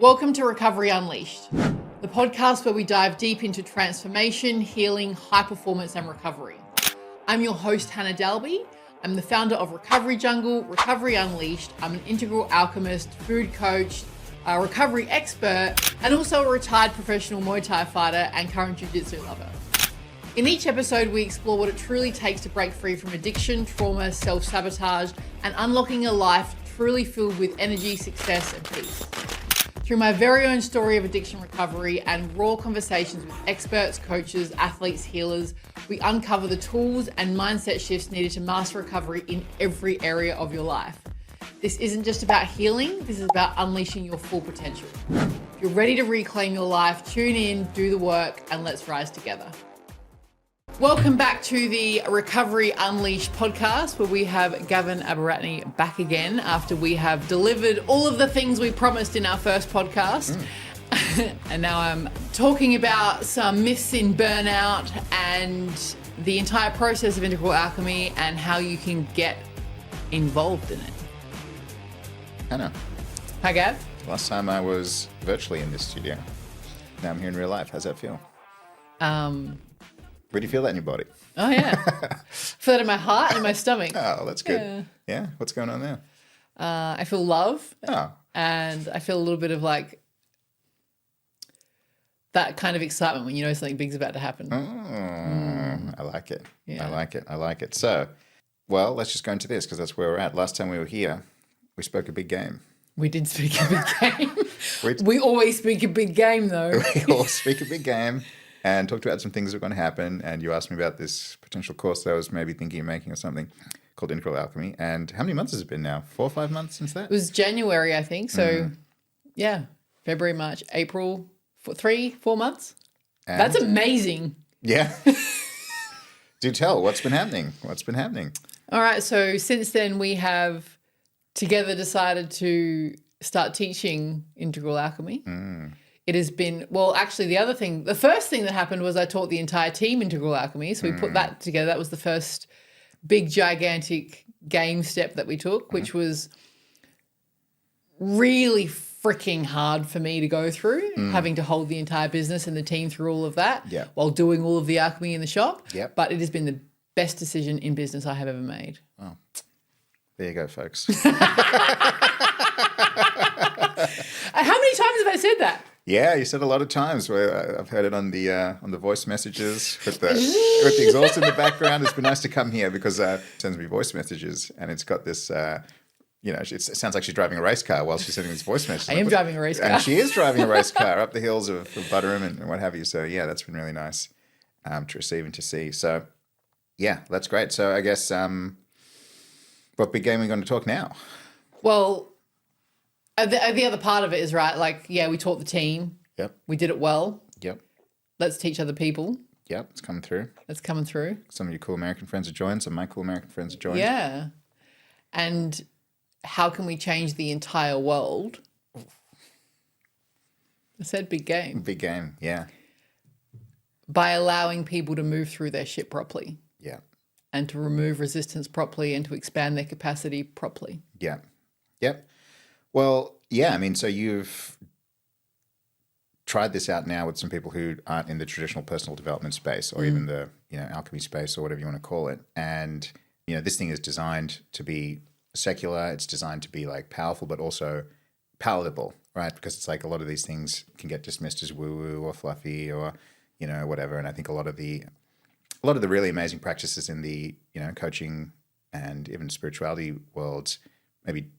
Welcome to Recovery Unleashed, the podcast where we dive deep into transformation, healing, high performance, and recovery. I'm your host, Hannah Dalby. I'm the founder of Recovery Jungle, Recovery Unleashed. I'm an integral alchemist, food coach, a recovery expert, and also a retired professional Muay Thai fighter and current jiu-jitsu lover. In each episode, we explore what it truly takes to break free from addiction, trauma, self-sabotage, and unlocking a life truly filled with energy, success, and peace. Through my very own story of addiction recovery and raw conversations with experts, coaches, athletes, healers, we uncover the tools and mindset shifts needed to master recovery in every area of your life. This isn't just about healing, this is about unleashing your full potential. If you're ready to reclaim your life, tune in, do the work, and let's rise together. Welcome back to the Recovery Unleashed podcast, where we have Gavin Abeyratne back again after we have delivered all of the things we promised in our first podcast. And now I'm talking about some myths in burnout and the entire process of Integral Alchemy and how you can get involved in it. Hannah. Hi, Gav. Last time I was virtually in this studio. Now I'm here in real life. How's that feel? Where do you feel that in your body? Oh, yeah. Feel that in my heart and in my stomach. Oh, that's good. Yeah? What's going on there? I feel love. Oh. And I feel a little bit of like that kind of excitement when you know something big's about to happen. I like it. Yeah. I like it. So, well, let's just go into this because that's where we're at. Last time we were here, we spoke a big game. We did speak a big game. We always speak a big game, though. We all speak a big game. And talked about some things that are going to happen. And you asked me about this potential course that I was maybe thinking of making or something called Integral Alchemy. And how many months has it been now? 4 or 5 months since that? It was January, I think. So, yeah, February, March, April, 3-4 months. And that's amazing. Yeah. Do tell, what's been happening? All right. So since then, we have together decided to start teaching Integral Alchemy. It has been, well, actually the first thing that happened was I taught the entire team Integral Alchemy. So we put that together. That was the first big, gigantic game step that we took, which was really freaking hard for me to go through, having to hold the entire business and the team through all of that while doing all of the alchemy in the shop. Yep. But it has been the best decision in business I have ever made. Oh, there you go, folks. How many times have I said that? Yeah, you said a lot of times. Where I've heard it on the voice messages with the exhaust in the background. It's been nice to come here because it sends me voice messages, and it's got this. It sounds like she's driving a race car while she's sending these voice messages. I am driving a race car, and she is driving a race car up the hills of Butterham and what have you. So yeah, that's been really nice to receive and to see. So yeah, that's great. So I guess what big game are we going to talk now? Well. The other part of it is, right, like, yeah, we taught the team. Yep. We did it well. Yep. Let's teach other people. Yep, it's coming through. It's coming through. Some of your cool American friends have joined. Some of my cool American friends have joined. Yeah. And how can we change the entire world? I said big game. Big game, yeah. By allowing people to move through their shit properly. Yeah. And to remove resistance properly and to expand their capacity properly. Yeah. Yep. Well, yeah, I mean, so you've tried this out now with some people who aren't in the traditional personal development space or even the, alchemy space or whatever you want to call it. And, this thing is designed to be secular. It's designed to be like powerful, but also palatable, right? Because it's like a lot of these things can get dismissed as woo-woo or fluffy or, whatever. And I think a lot of the really amazing practices in the, coaching and even spirituality worlds maybe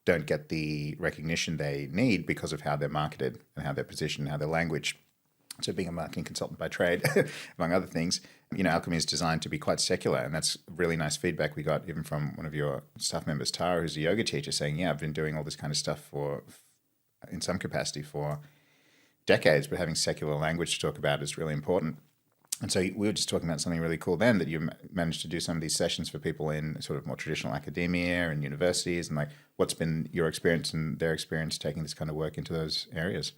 don't get the recognition they need because of how they're marketed and how they're positioned, how they're languaged. So being a marketing consultant by trade, among other things, alchemy is designed to be quite secular. And that's really nice feedback we got even from one of your staff members, Tara, who's a yoga teacher, saying, yeah, I've been doing all this kind of stuff in some capacity for decades, but having secular language to talk about is really important. And so we were just talking about something really cool then, that you managed to do some of these sessions for people in sort of more traditional academia and universities, and like what's been your experience and their experience taking this kind of work into those areas?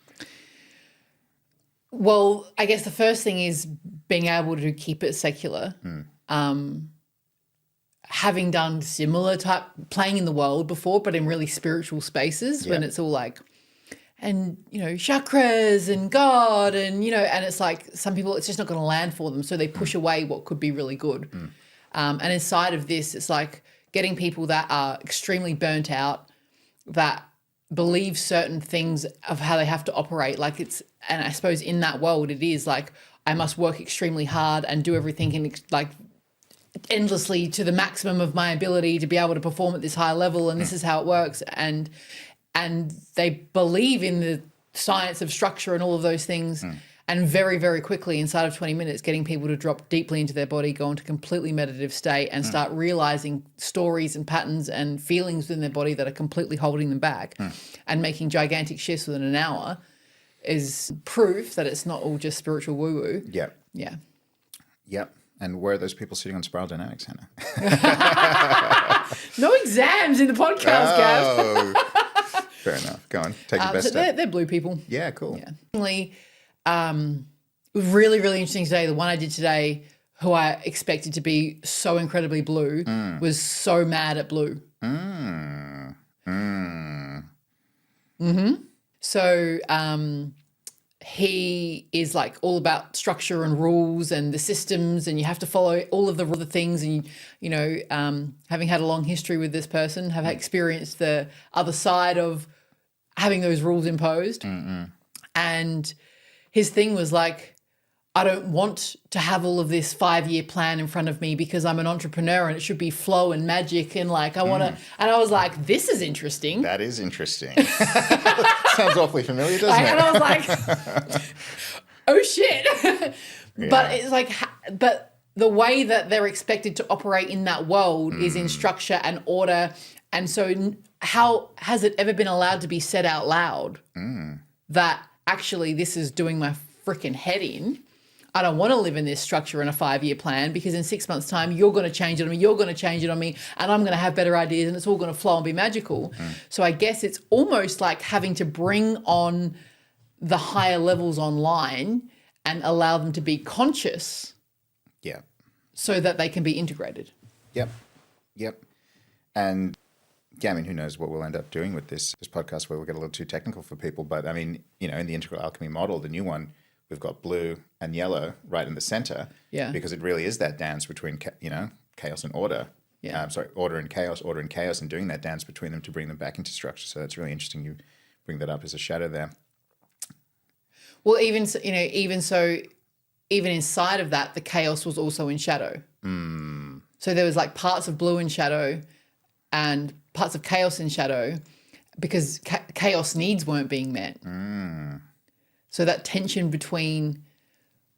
Well, I guess the first thing is being able to keep it secular. Having done similar type playing in the world before, but in really spiritual spaces when it's all like, chakras and God and, and it's like some people, it's just not going to land for them. So they push away what could be really good. And inside of this, it's like getting people that are extremely burnt out, that believe certain things of how they have to operate. Like and I suppose in that world, it is like, I must work extremely hard and do everything in like endlessly to the maximum of my ability to be able to perform at this high level. And this is how it works. And they believe in the science of structure and all of those things. And very, very quickly, inside of 20 minutes, getting people to drop deeply into their body, go into completely meditative state and start realizing stories and patterns and feelings within their body that are completely holding them back and making gigantic shifts within an hour is proof that it's not all just spiritual woo-woo. Yep. Yeah. Yep. And where are those people sitting on spiral dynamics, Hannah? No exams in the podcast, Gav. Fair enough. Go on. Take your best step. They're blue people. Yeah, cool. Yeah. It was really, really interesting today. The one I did today, who I expected to be so incredibly blue, was so mad at blue. So he is like all about structure and rules and the systems, and you have to follow all of the things. And, having had a long history with this person, have experienced the other side of having those rules imposed. And his thing was like, I don't want to have all of this 5-year plan in front of me because I'm an entrepreneur and it should be flow and magic and like I want to. And I was like, this is interesting. That is interesting. Sounds awfully familiar, doesn't it? And I was like, oh shit. But it's like, but the way that they're expected to operate in that world is in structure and order. And so how has it ever been allowed to be said out loud that actually this is doing my freaking head in? I don't want to live in this structure in a 5-year plan because in 6 months' time, you're going to change it on me, you're going to change it on me, and I'm going to have better ideas and it's all going to flow and be magical. So I guess it's almost like having to bring on the higher levels online and allow them to be conscious. Yeah. So that they can be integrated. Yep. And yeah, I mean, who knows what we'll end up doing with this podcast where we'll get a little too technical for people. But I mean, in the Integral Alchemy model, the new one, we've got blue and yellow right in the center. Yeah. Because it really is that dance between, chaos and order. Yeah. Order and chaos, and doing that dance between them to bring them back into structure. So that's really interesting. You bring that up as a shadow there. Well, even inside of that, the chaos was also in shadow. So there was like parts of blue in shadow and parts of chaos in shadow because chaos needs weren't being met. So that tension between,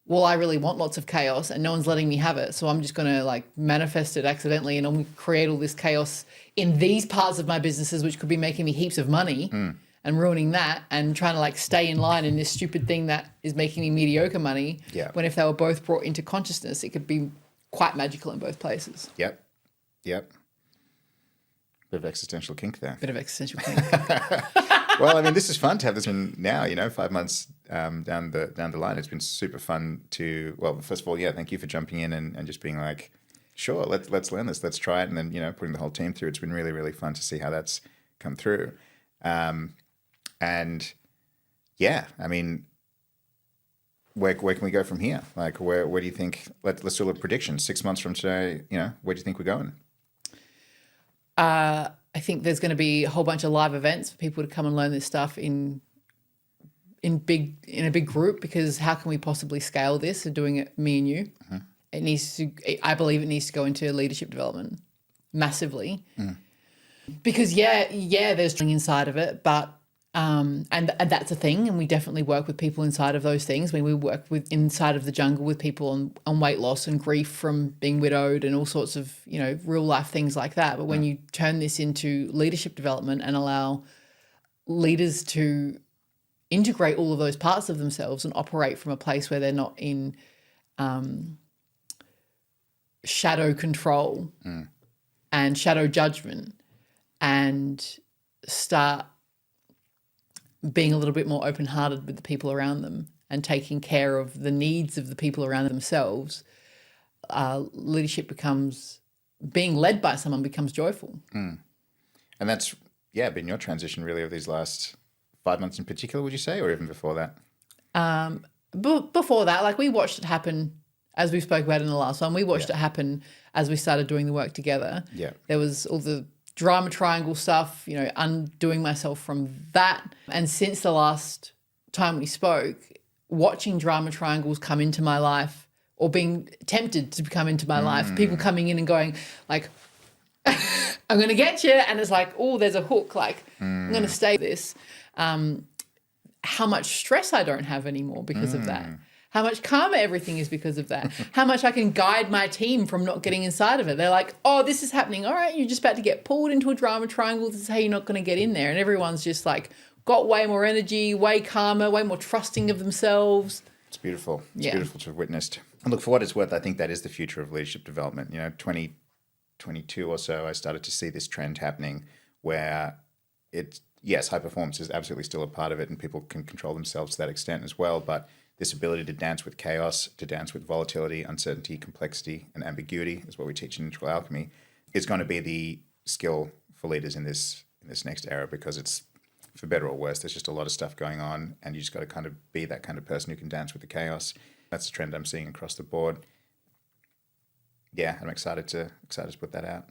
well, I really want lots of chaos and no one's letting me have it, so I'm just going to like manifest it accidentally and I'm going to create all this chaos in these parts of my businesses, which could be making me heaps of money and ruining that and trying to like stay in line in this stupid thing that is making me mediocre money. Yeah. When if they were both brought into consciousness, it could be quite magical in both places. Yep. Bit of existential kink there. Bit of existential kink. Well, I mean, this is fun to have this in now, 5 months down the line. It's been super fun to, well, first of all, yeah, thank you for jumping in and just being like, sure, let's learn this, let's try it. And then, putting the whole team through. It's been really, really fun to see how that's come through. And yeah, I mean, where can we go from here? Like, where do you think, let's do a prediction. 6 months from today, where do you think we're going? I think there's going to be a whole bunch of live events for people to come and learn this stuff in a big group, because how can we possibly scale this? Doing it, me and you, it needs to. I believe it needs to go into leadership development massively, because there's something inside of it, but and that's a thing, and we definitely work with people inside of those things. When we work with inside of the jungle with people on weight loss and grief from being widowed and all sorts of real life things like that. But when you turn this into leadership development and allow leaders to integrate all of those parts of themselves and operate from a place where they're not in shadow control and shadow judgment, and start being a little bit more open-hearted with the people around them and taking care of the needs of the people around themselves, leadership becomes, being led by someone becomes joyful. And that's, been your transition really of these last 5 months in particular, would you say, or even before that? Before that, like we watched it happen, as we spoke about in the last one. We watched it happen as we started doing the work together. Yeah. There was all the drama triangle stuff, you know, undoing myself from that. And since the last time we spoke, watching drama triangles come into my life or being tempted to come into my life, people coming in and going like, I'm going to get you. And it's like, oh, there's a hook. Like, I'm going to stay this. How much stress I don't have anymore because of that. How much calmer everything is because of that. How much I can guide my team from not getting inside of it. They're like, oh, this is happening. All right, you're just about to get pulled into a drama triangle. This is how you're not going to get in there. And everyone's just like got way more energy, way calmer, way more trusting of themselves. It's beautiful. It's beautiful to have witnessed. And look, for what it's worth, I think that is the future of leadership development. You know, 2022 or so, I started to see this trend happening where yes, high performance is absolutely still a part of it and people can control themselves to that extent as well. But this ability to dance with chaos, to dance with volatility, uncertainty, complexity, and ambiguity is what we teach in Integral Alchemy, is going to be the skill for leaders in this next era, because it's, for better or worse, there's just a lot of stuff going on and you just got to kind of be that kind of person who can dance with the chaos. That's the trend I'm seeing across the board. Yeah, I'm excited to put that out.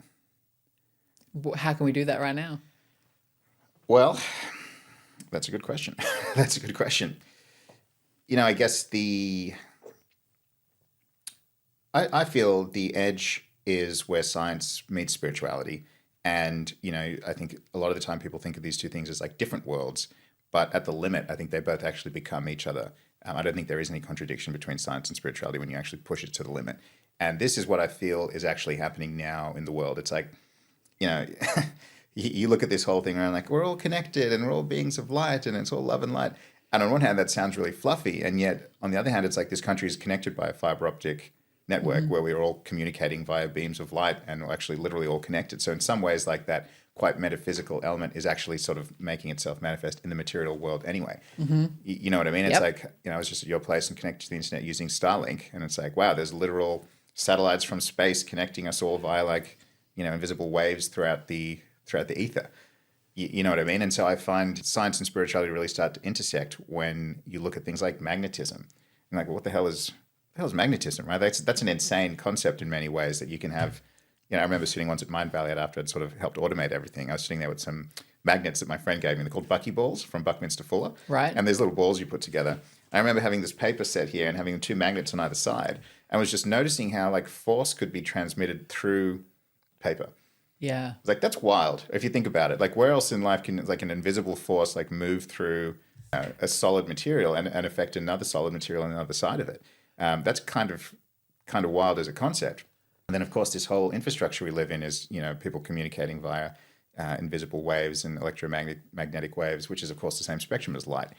How can we do that right now? Well, that's a good question. That's a good question. You know, I guess I feel the edge is where science meets spirituality. And, you know, I think a lot of the time people think of these two things as like different worlds, but at the limit, I think they both actually become each other. I don't think there is any contradiction between science and spirituality when you actually push it to the limit. And this is what I feel is actually happening now in the world. It's like, you know, you look at this whole thing around like, we're all connected and we're all beings of light and it's all love and light. And on one hand, that sounds really fluffy. And yet, on the other hand, it's like this country is connected by a fiber optic network where we're all communicating via beams of light and we're actually literally all connected. So in some ways, like that quite metaphysical element is actually sort of making itself manifest in the material world anyway. You know what I mean? It's like, you know, I was just at your place and connected to the internet using Starlink. And it's like, wow, there's literal satellites from space connecting us all via like, you know, invisible waves throughout the ether. You know what I mean? And so I find science and spirituality really start to intersect when you look at things like magnetism. And like, well, what the hell is magnetism, right? That's an insane concept in many ways that you can have. You know, I remember sitting once at Mind Valley after I'd sort of helped automate everything. I was sitting there with some magnets that my friend gave me. They're called buckyballs from Buckminster Fuller. Right. And there's little balls you put together. I remember having this paper set here and having two magnets on either side. And was just noticing how like force could be transmitted through paper. Yeah. Like, that's wild if you think about it. Like, where else in life can like an invisible force like move through a solid material and affect another solid material on the other side of it? That's kind of wild as a concept. And then, of course, this whole infrastructure we live in is, you know, people communicating via invisible waves and electromagnetic waves, which is, of course, the same spectrum as light.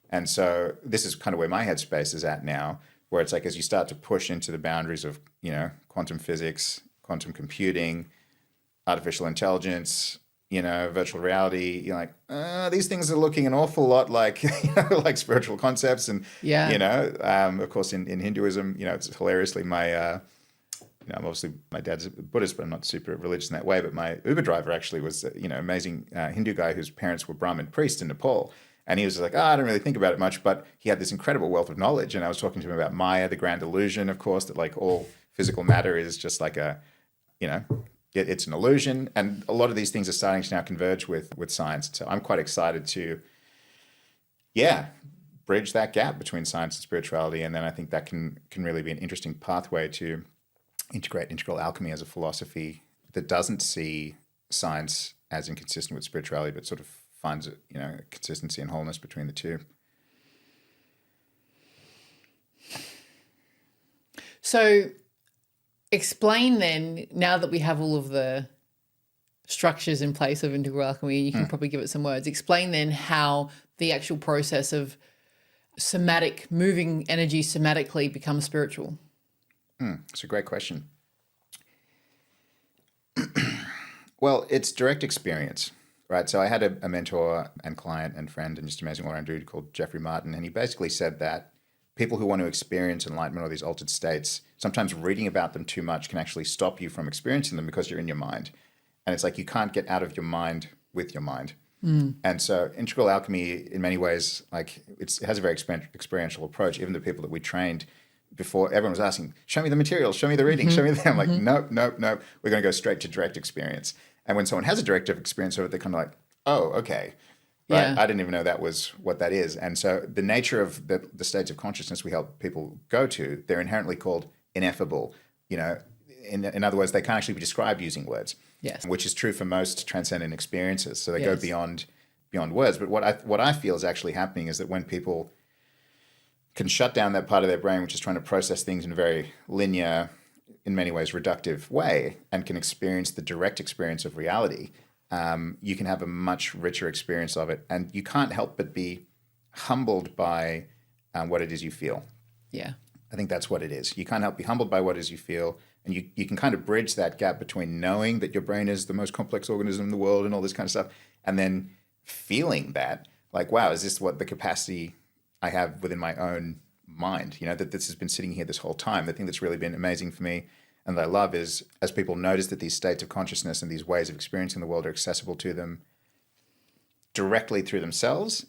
And so this is kind of where my headspace is at now, where it's like as you start to push into the boundaries of, you know, quantum physics, quantum computing, artificial intelligence, you know, virtual reality, you're like, these things are looking an awful lot like, you know, like spiritual concepts. And, you know, of course, in Hinduism, you know, it's hilariously you know, I'm obviously, my dad's a Buddhist, but I'm not super religious in that way. But my Uber driver actually was, you know, amazing Hindu guy whose parents were Brahmin priests in Nepal. And he was like, I don't really think about it much, but he had this incredible wealth of knowledge. And I was talking to him about Maya, the grand illusion, of course, that like all physical matter is just like a, you know, it's an illusion. And a lot of these things are starting to now converge with science. So I'm quite excited to, bridge that gap between science and spirituality. And then I think that can really be an interesting pathway to integrate integral alchemy as a philosophy that doesn't see science as inconsistent with spirituality, but sort of finds, you know, consistency and wholeness between the two. So explain then, now that we have all of the structures in place of integral alchemy, you can probably give it some words. Explain then how the actual process of somatic, moving energy somatically becomes spiritual. It's a great question. Well, it's direct experience, right? So I had a mentor and client and friend and just amazing all-around dude called Jeffrey Martin, and he basically said that people who want to experience enlightenment or these altered states, sometimes reading about them too much can actually stop you from experiencing them because you're in your mind. And it's like you can't get out of your mind with your mind. And so Integral Alchemy, in many ways, like it has a very experiential approach. Even the people that we trained before, everyone was asking, show me the materials, show me the reading, show me the... I'm like, nope. We're going to go straight to direct experience. And when someone has a direct experience of it, they're kind of like, oh, okay. Right? Yeah. I didn't even know that was what that is. And so the nature of the states of consciousness we help people go to, they're inherently called ineffable. You know, in other words, they can't actually be described using words. Yes. Which is true for most transcendent experiences. So they go Yes. beyond words. But what I feel is actually happening is that when people can shut down that part of their brain which is trying to process things in a very linear, in many ways reductive way, and can experience the direct experience of reality, you can have a much richer experience of it. And you can't help but be humbled by what it is you feel. Yeah. I think that's what it is. You can't help be humbled by what it is you feel. And you can kind of bridge that gap between knowing that your brain is the most complex organism in the world and all this kind of stuff, and then feeling that, like, wow, is this what the capacity I have within my own mind? You know, that this has been sitting here this whole time. The thing that's really been amazing for me and that I love is as people notice that these states of consciousness and these ways of experiencing the world are accessible to them directly through themselves,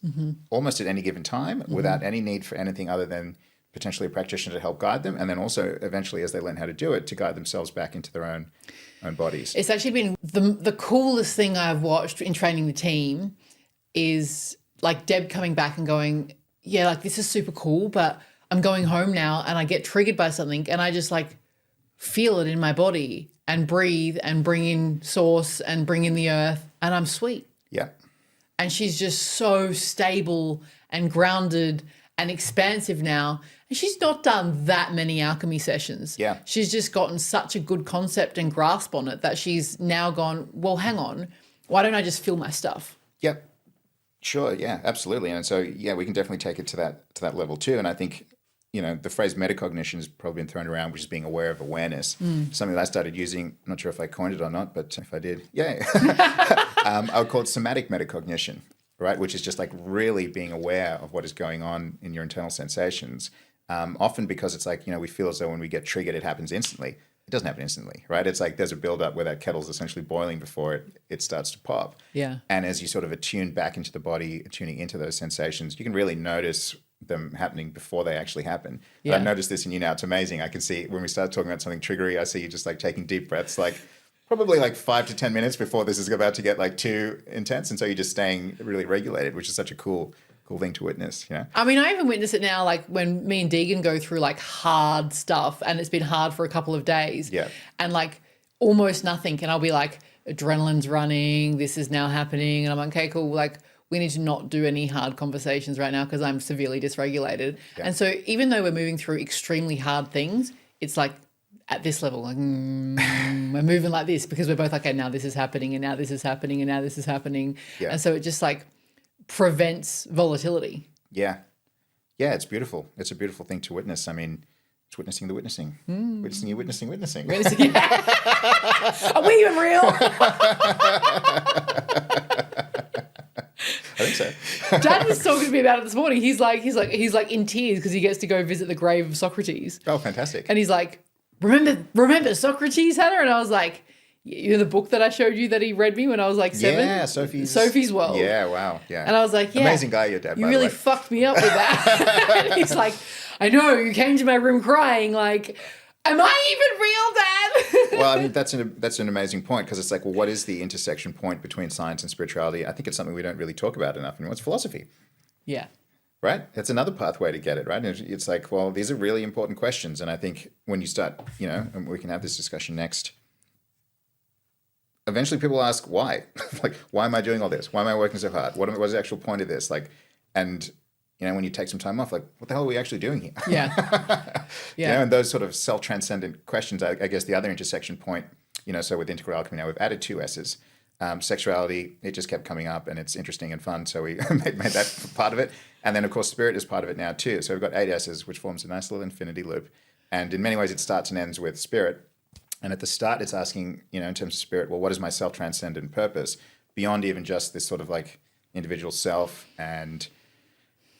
almost at any given time, without any need for anything other than potentially a practitioner to help guide them, and then also eventually, as they learn how to do it, to guide themselves back into their own bodies. It's actually been the coolest thing I've watched in training the team is like Deb coming back and going, yeah, like this is super cool, but I'm going home now and I get triggered by something and I just like feel it in my body and breathe and bring in source and bring in the earth and I'm sweet. Yeah. And she's just so stable and grounded and expansive now. And she's not done that many alchemy sessions. Yeah. She's just gotten such a good concept and grasp on it that she's now gone, well, hang on, why don't I just feel my stuff? Yep. Sure. Yeah, absolutely. And so, yeah, we can definitely take it to that level too. And I think, you know, the phrase metacognition has probably been thrown around, which is being aware of awareness. Something that I started using. I'm not sure if I coined it or not, but if I did, yay. I would call it somatic metacognition, right? Which is just like really being aware of what is going on in your internal sensations. Often because it's like, you know, we feel as though when we get triggered, it happens instantly. It doesn't happen instantly, right? It's like there's a buildup where that kettle's essentially boiling before it starts to pop. Yeah. And as you sort of attune back into the body, tuning into those sensations, you can really notice them happening before they actually happen. Yeah. I've noticed this in you now. It's amazing. I can see when we start talking about something triggery, I see you just like taking deep breaths, like probably like 5 to 10 minutes before this is about to get like too intense. And so you're just staying really regulated, which is such a cool thing to witness, you know? I mean, I even witness it now, like when me and Deegan go through like hard stuff and it's been hard for a couple of days. Yeah. And like almost nothing. And I'll be like, adrenaline's running, this is now happening. And I'm like, okay, cool. Like we need to not do any hard conversations right now because I'm severely dysregulated. Yeah. And so even though we're moving through extremely hard things, it's like at this level, like we're moving like this because we're both like, okay, now this is happening and now this is happening and now this is happening. Yeah. And so it just like prevents volatility. Yeah. Yeah, it's beautiful. It's a beautiful thing to witness. I mean, it's witnessing the witnessing. Witnessing you, witnessing. Are we even real? I think so. Dad was talking to me about it this morning. He's like in tears because he gets to go visit the grave of Socrates. Oh, fantastic. And he's like, remember Socrates, Hannah? And I was like, you know the book that I showed you that he read me when I was like 7? Yeah, Sophie's World. Yeah, wow. Yeah. And I was like, yeah. Amazing guy, your dad, You by really the way. fucked me up with that. And he's like, I know, you came to my room crying, like, am I even real, Dad? Well, I mean, that's an amazing point because it's like, well, what is the intersection point between science and spirituality? I think it's something we don't really talk about enough. And it's philosophy, Yeah. right? It's another pathway to get it, right? And it's like, well, these are really important questions. And I think when you start, you know, and we can have this discussion next, eventually people ask why. Like, why am I doing all this? Why am I working so hard? What is the actual point of this? Like, and, you know, when you take some time off, like, what the hell are we actually doing here? Yeah. You know, and those sort of self-transcendent questions, I guess the other intersection point, you know, so with Integral Alchemy now, we've added 2 S's. Sexuality, it just kept coming up and it's interesting and fun. So we made that part of it. And then, of course, spirit is part of it now too. So we've got 8 S's, which forms a nice little infinity loop. And in many ways, it starts and ends with spirit. And at the start, it's asking, you know, in terms of spirit, well, what is my self-transcendent purpose beyond even just this sort of like individual self and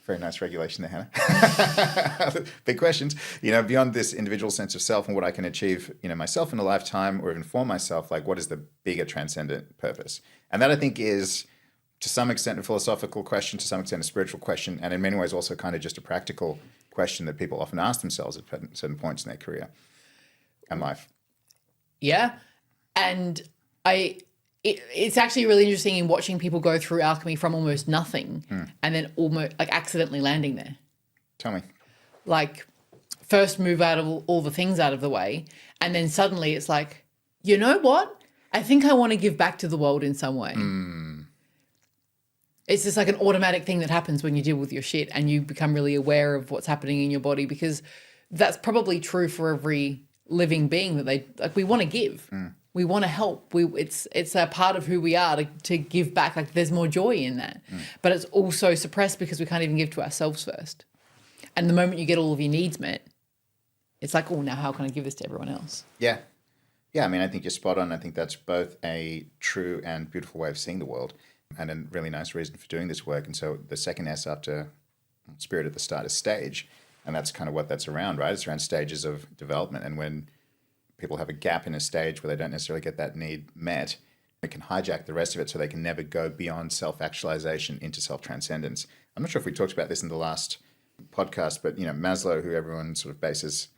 very nice regulation there, Hannah. Big questions, you know, beyond this individual sense of self and what I can achieve, you know, myself in a lifetime or even for myself, like what is the bigger transcendent purpose? And that I think is to some extent a philosophical question, to some extent a spiritual question, and in many ways also kind of just a practical question that people often ask themselves at certain points in their career and life. Yeah. And it's actually really interesting in watching people go through alchemy from almost nothing and then almost like accidentally landing there. Tell me. Like first move out of all the things out of the way, and then suddenly it's like, you know what? I think I want to give back to the world in some way. It's just like an automatic thing that happens when you deal with your shit and you become really aware of what's happening in your body, because that's probably true for every living being that they like. We want to give. We want to help. It's a part of who we are to give back. Like there's more joy in that, but it's also suppressed because we can't even give to ourselves first. And the moment you get all of your needs met, it's like, oh, now how can I give this to everyone else? Yeah. Yeah, I mean, I think you're spot on. I think that's both a true and beautiful way of seeing the world and a really nice reason for doing this work. And so the second S after spirit at the start is stage. And that's kind of what that's around, right? It's around stages of development. And when people have a gap in a stage where they don't necessarily get that need met, it can hijack the rest of it so they can never go beyond self-actualization into self-transcendence. I'm not sure if we talked about this in the last podcast, but, you know, Maslow, who everyone sort of bases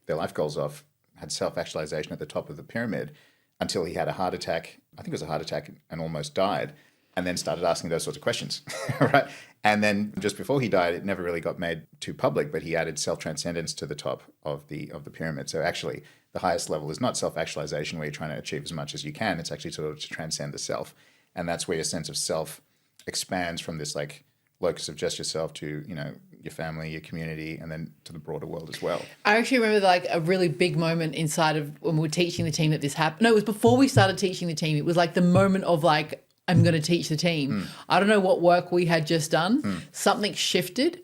their life goals off, had self-actualization at the top of the pyramid until he had a heart attack. I think it was a heart attack, and almost died, and then started asking those sorts of questions, right? And then just before he died, it never really got made too public, but he added self-transcendence to the top of the pyramid. So actually, the highest level is not self-actualization where you're trying to achieve as much as you can. It's actually sort of to transcend the self. And that's where your sense of self expands from this like locus of just yourself to, you know, your family, your community, and then to the broader world as well. I actually remember like a really big moment inside of when we were teaching the team that this happened. No, it was before we started teaching the team. It was like the moment of like, I'm going to teach the team. I don't know what work we had just done. Something shifted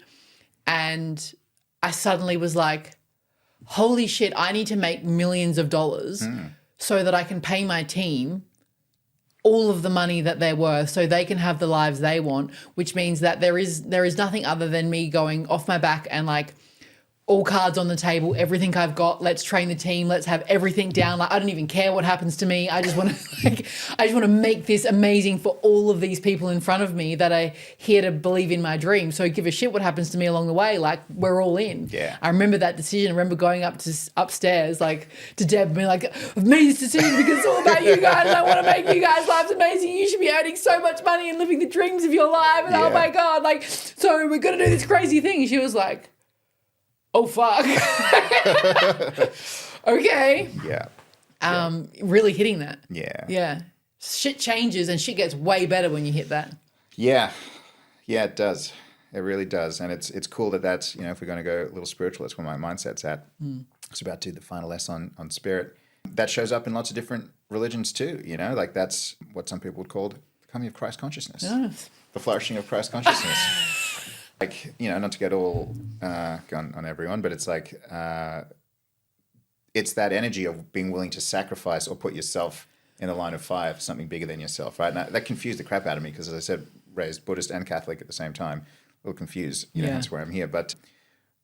and I suddenly was like, holy shit, I need to make millions of dollars so that I can pay my team all of the money that they're worth so they can have the lives they want, which means that there is nothing other than me going off my back and like all cards on the table, everything I've got, let's train the team, let's have everything down. Like I don't even care what happens to me. I just want to make this amazing for all of these people in front of me that are here to believe in my dream. So give a shit what happens to me along the way. Like we're all in. Yeah. I remember that decision. I remember going upstairs like to Deb and being like, I've made this decision because it's all about you guys. I want to make you guys' lives amazing. You should be earning so much money and living the dreams of your life. And oh my God, like, so we're going to do this crazy thing. And she was like, oh, fuck. Okay. Yeah. Really hitting that. Yeah. Yeah. Shit changes and shit gets way better when you hit that. Yeah. Yeah, it does. It really does. And it's cool that that's, you know, if we're going to go a little spiritual, that's where my mindset's at. It's about to do the final S on spirit. That shows up in lots of different religions too, you know, like that's what some people would call the coming of Christ consciousness. Yes. The flourishing of Christ consciousness. Like, you know, not to get all on everyone, but it's like it's that energy of being willing to sacrifice or put yourself in the line of fire for something bigger than yourself, right? And that confused the crap out of me because, as I said, raised Buddhist and Catholic at the same time, a little confused, you know, that's where I'm here. But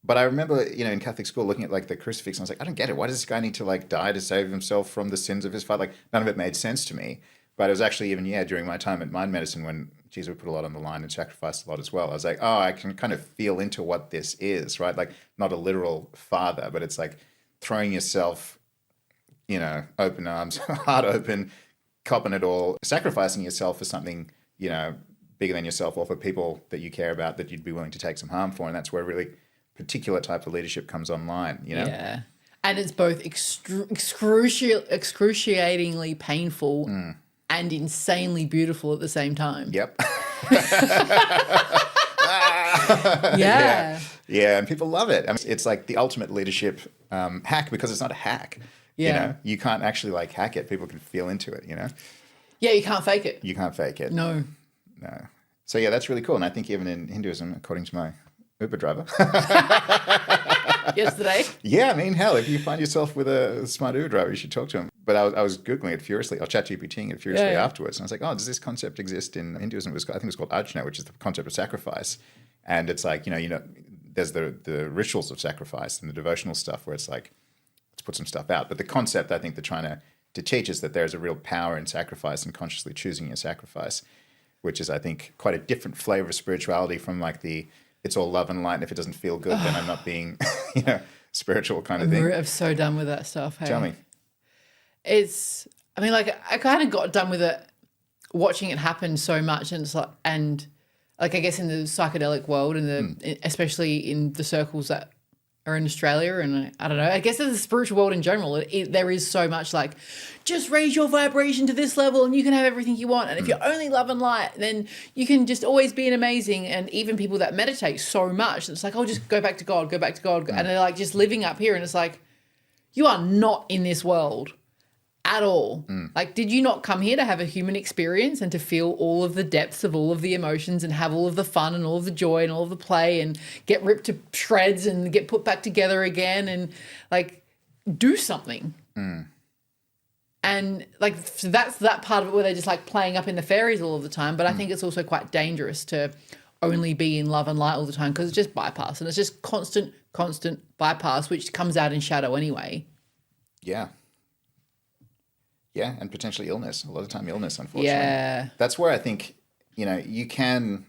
I remember, you know, in Catholic school looking at like the crucifix and I was like, I don't get it. Why does this guy need to like die to save himself from the sins of his father? Like none of it made sense to me. But it was actually even, during my time at Mind Medicine when Jesus would put a lot on the line and sacrificed a lot as well. I was like, oh, I can kind of feel into what this is, right? Like not a literal father, but it's like throwing yourself, you know, open arms, heart open, copping it all, sacrificing yourself for something, you know, bigger than yourself or for people that you care about that you'd be willing to take some harm for. And that's where really particular type of leadership comes online, you know? Yeah. And it's both excruciatingly painful and insanely beautiful at the same time. Yep. Yeah. Yeah, and people love it. I mean, it's like the ultimate leadership hack because it's not a hack. Yeah. You know, you can't actually like hack it. People can feel into it, you know? Yeah, you can't fake it. You can't fake it. No. So yeah, that's really cool. And I think even in Hinduism, according to my Uber driver. Yesterday? Yeah, I mean, hell, if you find yourself with a smart Uber driver, you should talk to him. But I was Googling it furiously. I'll ChatGPTing it furiously afterwards. And I was like, oh, does this concept exist in Hinduism? I think it was called Ajna, which is the concept of sacrifice. And it's like, you know, there's the rituals of sacrifice and the devotional stuff where it's like, let's put some stuff out. But the concept I think they're trying to teach is that there's a real power in sacrifice and consciously choosing your sacrifice. which is, I think, quite a different flavor of spirituality from like the it's all love and light, and if it doesn't feel good, then I'm not being, spiritual kind of thing. I'm so done with that stuff. Hey? Tell me. I mean, like, I kind of got done with it watching it happen so much, and I guess in the psychedelic world and especially in the circles that are in Australia, and I don't know, I guess in the spiritual world in general, there is so much like, just raise your vibration to this level and you can have everything you want. And if you're only love and light, then you can just always be an amazing. And even people that meditate so much, it's like, oh, just go back to God. And they're like just living up here. And it's like, you are not in this world at all. Like, did you not come here to have a human experience and to feel all of the depths of all of the emotions and have all of the fun and all of the joy and all of the play and get ripped to shreds and get put back together again and like do something? And like, so that's that part of it where they're just like playing up in the fairies all of the time. But I think it's also quite dangerous to only be in love and light all the time, because it's just bypass, and it's just constant bypass, which comes out in shadow anyway. Yeah. Yeah, and potentially illness. A lot of time illness, unfortunately. Yeah. That's where I think, you can,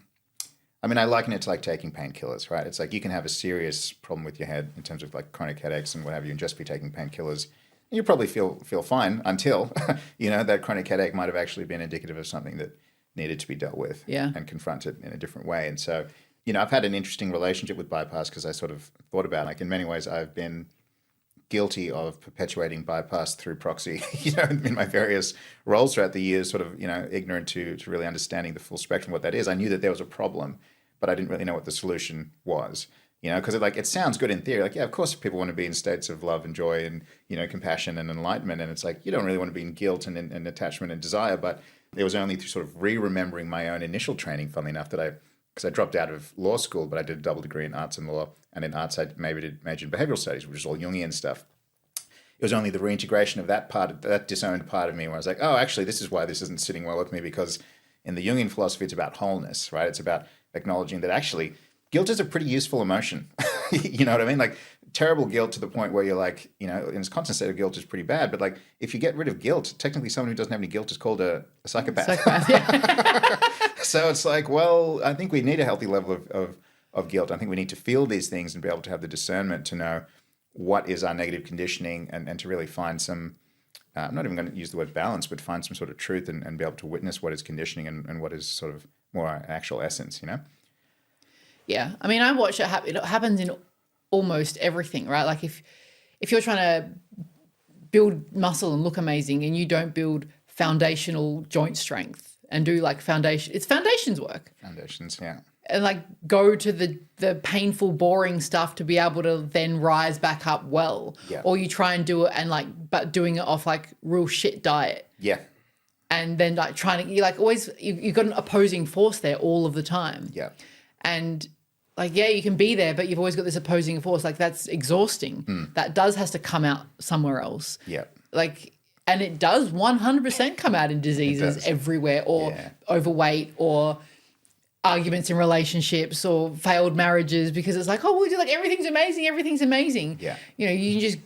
I mean, I liken it to like taking painkillers, right? It's like you can have a serious problem with your head in terms of like chronic headaches and what have you, and just be taking painkillers. And you probably feel fine until, that chronic headache might have actually been indicative of something that needed to be dealt with and confronted in a different way. And so, I've had an interesting relationship with bypass, because I sort of thought about, like, in many ways I've been guilty of perpetuating bypass through proxy, in my various roles throughout the years, sort of, ignorant to really understanding the full spectrum of what that is. I knew that there was a problem, but I didn't really know what the solution was, because it sounds good in theory. Like, yeah, of course people want to be in states of love and joy and, compassion and enlightenment. And it's like, you don't really want to be in guilt and attachment and desire. But it was only through sort of remembering my own initial training, funnily enough, because I dropped out of law school, but I did a double degree in arts and law. And in arts, I majored in behavioral studies, which is all Jungian stuff. It was only the reintegration of that disowned part of me where I was like, oh, actually, this is why this isn't sitting well with me, because in the Jungian philosophy, it's about wholeness, right? It's about acknowledging that actually guilt is a pretty useful emotion. You know what I mean? Like, terrible guilt to the point where you're like, in its constant state of guilt is pretty bad. But like, if you get rid of guilt, technically someone who doesn't have any guilt is called a psychopath. Yeah. So it's like, well, I think we need a healthy level of guilt. I think we need to feel these things and be able to have the discernment to know what is our negative conditioning, and to really find some, I'm not even going to use the word balance, but find some sort of truth and be able to witness what is conditioning and what is sort of more an actual essence, Yeah. I mean, I watch it happen. It happens in almost everything, right? Like if you're trying to build muscle and look amazing and you don't build foundational joint strength and do like it's foundations work. Foundations, yeah. And like go to the painful, boring stuff to be able to then rise back up well. Yeah. Or you try and do it but doing it off like real shit diet. Yeah. And then like you're like always, you've got an opposing force there all of the time. Yeah. And like, yeah, you can be there, but you've always got this opposing force. Like, that's exhausting. That has to come out somewhere else. Yeah. Like, and it does 100% come out in diseases everywhere, or overweight, or arguments in relationships, or failed marriages, because it's like, oh, well, like everything's amazing. Yeah. You can just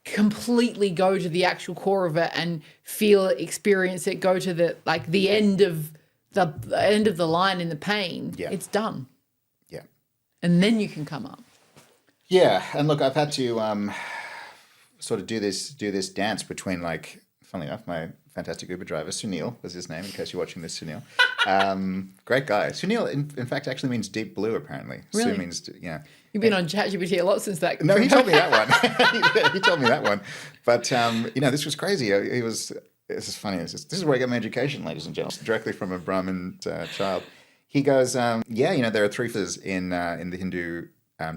completely go to the actual core of it and feel it, experience it, go to the end of the line in the pain. Yeah. It's done. Yeah. And then you can come up. Yeah. And look, I've had to sort of do this dance between, like, funnily enough, my fantastic Uber driver, Sunil was his name, in case you're watching this, Sunil. Great guy. Sunil, in fact, actually means deep blue, apparently. Really? Su means, yeah. You've been on ChatGPT a lot since that. No, he told me that one. He told me that one. But, this was crazy. This is funny. This is where I get my education, ladies and gentlemen, directly from a Brahmin child. He goes, there are three forces in the Hindu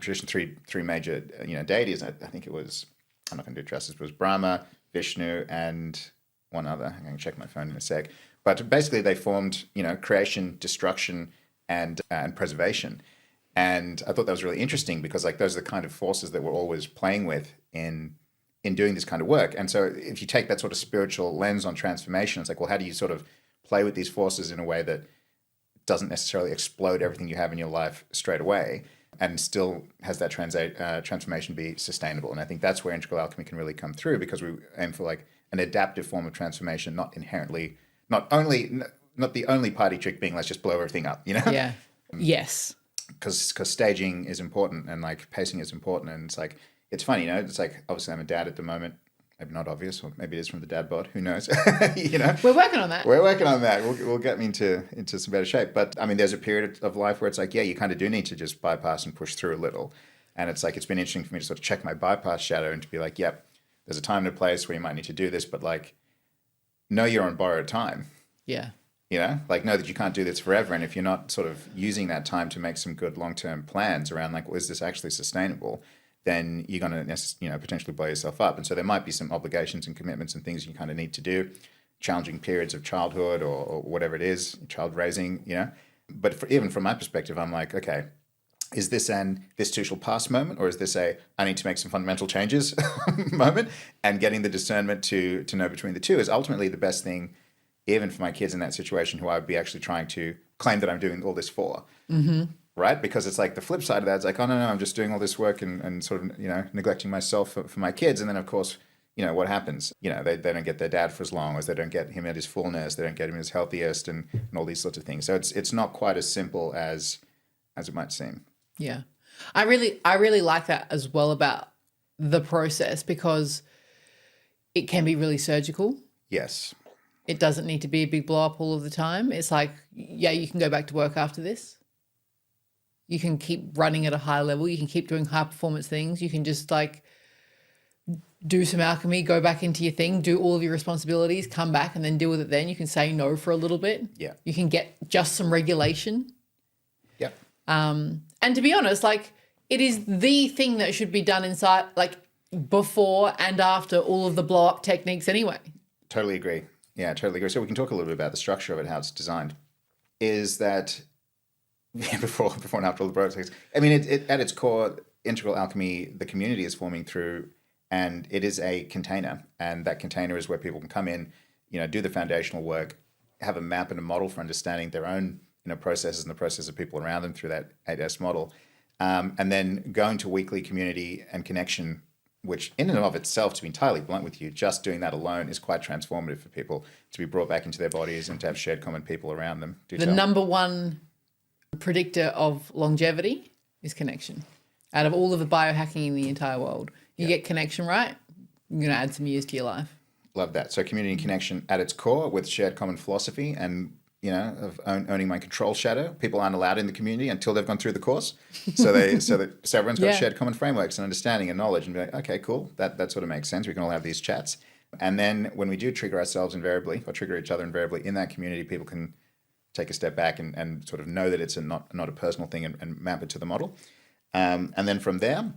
tradition, three major, deities. I think it was, I'm not going to do justice, it was Brahma, Vishnu, and one other. I'm going to check my phone in a sec. But basically they formed, creation, destruction, and preservation. And I thought that was really interesting, because like those are the kind of forces that we're always playing with in doing this kind of work. And so if you take that sort of spiritual lens on transformation, it's like, well, how do you sort of play with these forces in a way that doesn't necessarily explode everything you have in your life straight away, and still has that transformation be sustainable? And I think that's where Integral Alchemy can really come through, because we aim for like an adaptive form of transformation, not only not the only party trick being let's just blow everything up, you know? Yeah. Yes. Because staging is important and like pacing is important. And it's like, it's funny, you know, it's like, obviously I'm a dad at the moment. Maybe not obvious, or maybe it is from the dad bod. Who knows? You know, We're working on that. We're working on that. We'll get me into some better shape. But I mean, there's a period of life where it's like, yeah, you kind of do need to just bypass and push through a little. And it's like, it's been interesting for me to sort of check my bypass shadow and to be like, yep, there's a time and a place where you might need to do this, but like, know you're on borrowed time. Yeah. You know, like know that you can't do this forever. And if you're not sort of using that time to make some good long-term plans around like, well, is this actually sustainable? Then you're going to, you know, potentially blow yourself up. And so there might be some obligations and commitments and things you kind of need to do, challenging periods of childhood or whatever it is, child raising, you know. But even from my perspective, I'm like, okay, is this this too shall pass moment, or is this I need to make some fundamental changes moment? And getting the discernment to know between the two is ultimately the best thing, even for my kids in that situation who I would be actually trying to claim that I'm doing all this for. Mm-hmm. Right? Because it's like the flip side of that is like, oh, no, I'm just doing all this work and sort of, you know, neglecting myself for my kids. And then, of course, you know, what happens? You know, they don't get their dad for as long, as they don't get him at his fullness, they don't get him at his healthiest and all these sorts of things. So it's not quite as simple as it might seem. Yeah. I really like that as well about the process, because it can be really surgical. Yes. It doesn't need to be a big blow up all of the time. It's like, yeah, you can go back to work after this. You can keep running at a high level. You can keep doing high performance things. You can just like do some alchemy, go back into your thing, do all of your responsibilities, come back and then deal with it then. You can say no for a little bit. Yeah. You can get just some regulation. Yeah. And to be honest, like it is the thing that should be done inside, like before and after all of the blow up techniques anyway. Totally agree. Yeah, totally agree. So we can talk a little bit about the structure of it, how it's designed. Is that before and after all the products? I mean, it at its core, Integral Alchemy, the community is forming through, and it is a container, and that container is where people can come in, you know, do the foundational work, have a map and a model for understanding their own, you know, processes and the process of people around them through that 8S model, and then go into weekly community and connection, which in and of itself, to be entirely blunt with you, just doing that alone is quite transformative for people to be brought back into their bodies and to have shared common people around them. Number one predictor of longevity is connection. Out of all of the biohacking in the entire world, you get connection right, you're going to add some years to your life. Love that. So community and connection at its core with shared common philosophy and, you know, of owning my control shadow. People aren't allowed in the community until they've gone through the course. So everyone's got shared common frameworks and understanding and knowledge and be like, okay, cool. That sort of makes sense. We can all have these chats. And then when we do trigger ourselves invariably or trigger each other invariably in that community, people can take a step back and sort of know that it's not a personal thing and map it to the model. And then from there,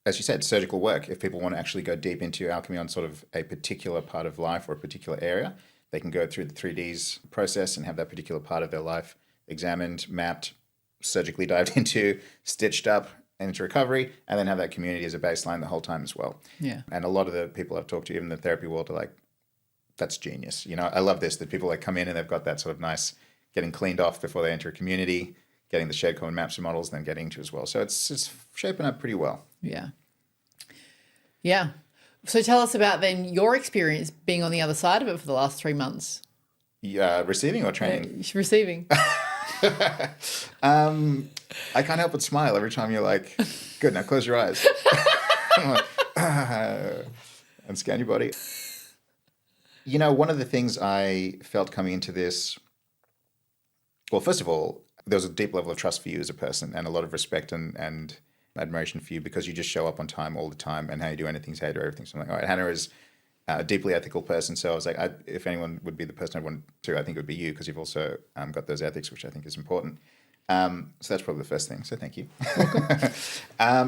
as you said, surgical work. If people want to actually go deep into alchemy on sort of a particular part of life or a particular area, they can go through the 3Ds process and have that particular part of their life examined, mapped, surgically dived into, stitched up into recovery, and then have that community as a baseline the whole time as well. Yeah. And a lot of the people I've talked to, even in the therapy world, are like, that's genius. You know, I love this, that people like come in and they've got that sort of nice getting cleaned off before they enter a community, getting the shared common maps and models, and then getting into as well. So it's shaping up pretty well. Yeah. Yeah. So tell us about then your experience being on the other side of it for the last 3 months. Receiving or training? Receiving. I can't help but smile every time you're like, good, now close your eyes. I'm like, and scan your body. You know, one of the things I felt coming into this, well, first of all, there was a deep level of trust for you as a person and a lot of respect and admiration for you because you just show up on time all the time and how you do anything's how you do everything. So I'm like, all right, Hannah is a deeply ethical person. So I was like, if anyone would be the person I'd want to, I think it would be you because you've also got those ethics, which I think is important. So that's probably the first thing. So thank you.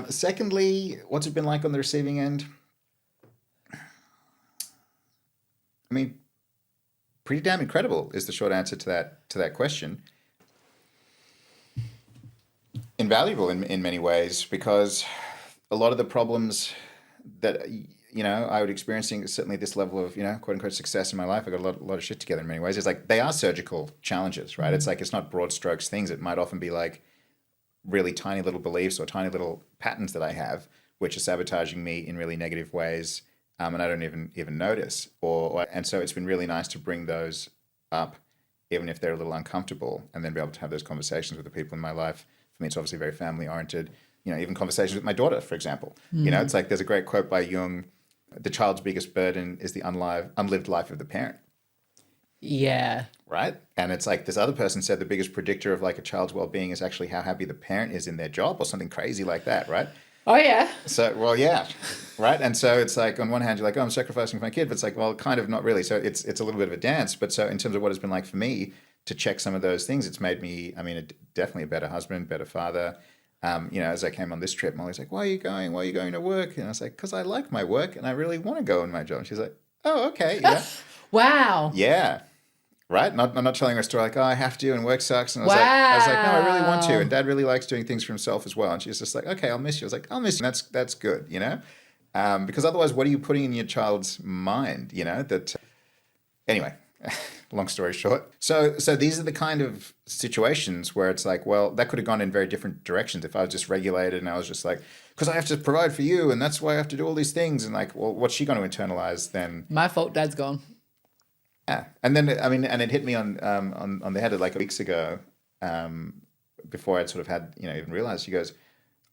Secondly, what's it been like on the receiving end? I mean, pretty damn incredible is the short answer to that question. Invaluable in many ways because a lot of the problems that I would experiencing certainly this level of quote unquote success in my life. I got a lot of shit together in many ways. It's like they are surgical challenges, right? Mm-hmm. It's like it's not broad strokes things. It might often be like really tiny little beliefs or tiny little patterns that I have, which are sabotaging me in really negative ways. And I don't even notice, and so it's been really nice to bring those up, even if they're a little uncomfortable, and then be able to have those conversations with the people in my life. For me, it's obviously very family oriented. Even conversations with my daughter, for example. It's like there's a great quote by Jung: "The child's biggest burden is the unlived life of the parent." Yeah. Right? And it's like this other person said the biggest predictor of like a child's well-being is actually how happy the parent is in their job, or something crazy like that, right? Oh, yeah. So, well, yeah, right? And so it's like, on one hand, you're like, oh, I'm sacrificing for my kid. But it's like, well, kind of not really. So it's a little bit of a dance. But so in terms of what it's been like for me to check some of those things, it's made me, definitely a better husband, better father. As I came on this trip, Molly's like, why are you going? Why are you going to work? And I was like, because I like my work and I really want to go in my job. And she's like, oh, okay. Yeah. Wow. Yeah. Right? I'm not telling her a story like, oh, I have to and work sucks. And I was like, no, I really want to. And Dad really likes doing things for himself as well. And she's just like, okay, I'll miss you. I was like, I'll miss you. That's good, because otherwise, what are you putting in your child's mind, anyway, long story short. So these are the kind of situations where it's like, well, that could have gone in very different directions if I was just regulated and I was just like, because I have to provide for you and that's why I have to do all these things. And like, well, what's she going to internalize then? My fault, Dad's gone. Yeah, and then and it hit me on the head like weeks ago, before I'd sort of had even realized. She goes,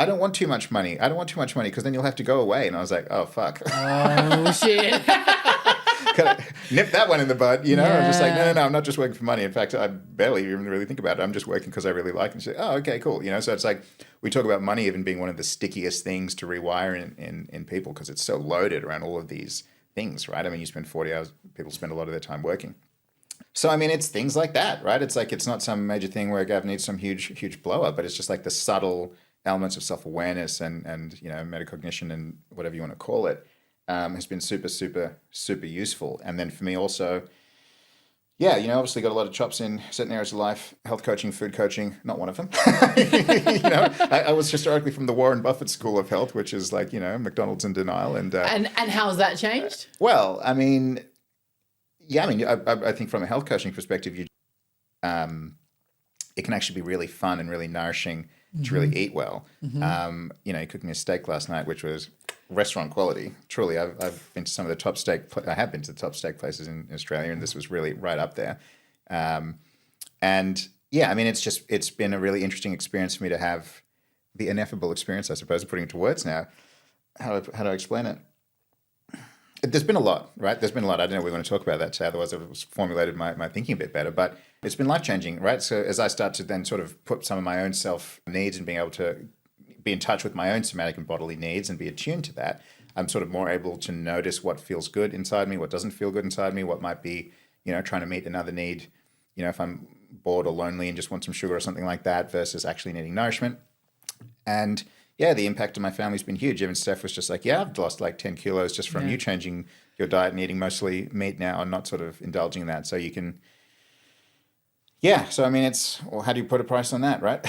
"I don't want too much money. I don't want too much money because then you'll have to go away." And I was like, "Oh fuck!" Oh shit! Gotta nip that one in the bud, Yeah. I'm just like, no, I'm not just working for money. In fact, I barely even really think about it. I'm just working because I really like it. And she's like, oh, okay, cool. So it's like we talk about money even being one of the stickiest things to rewire in people because it's so loaded around all of these things, right? You spend 40 hours, people spend a lot of their time working. So, it's things like that, right? It's like, it's not some major thing where Gav needs some huge blow up, but it's just like the subtle elements of self-awareness and metacognition and whatever you want to call it, has been super, super, super useful. And then for me also, obviously got a lot of chops in certain areas of life, health coaching, food coaching, not one of them. I was historically from the Warren Buffett School of Health, which is like, McDonald's in denial. And how's that changed? Well, I think from a health coaching perspective, it can actually be really fun and really nourishing to really eat well. Mm-hmm. You cooked me a steak last night, which was restaurant quality. Truly, I've been to some of the top steak. I have been to the top steak places in Australia, and this was really right up there. It's been a really interesting experience for me to have the ineffable experience, I suppose. I'm putting it to words now. How do I explain it? There's been a lot, right? There's been a lot. I don't know if we want to talk about that today, otherwise it was formulated my thinking a bit better. But it's been life-changing, right? So as I start to then sort of put some of my own self-needs and being able to be in touch with my own somatic and bodily needs and be attuned to that, I'm sort of more able to notice what feels good inside me, what doesn't feel good inside me, what might be, trying to meet another need, if I'm bored or lonely and just want some sugar or something like that versus actually needing nourishment. And yeah, the impact on my family's been huge. Even Steph was just like, yeah, I've lost like 10 kilos just from you changing your diet and eating mostly meat now and not sort of indulging in that. So you can, so how do you put a price on that, right?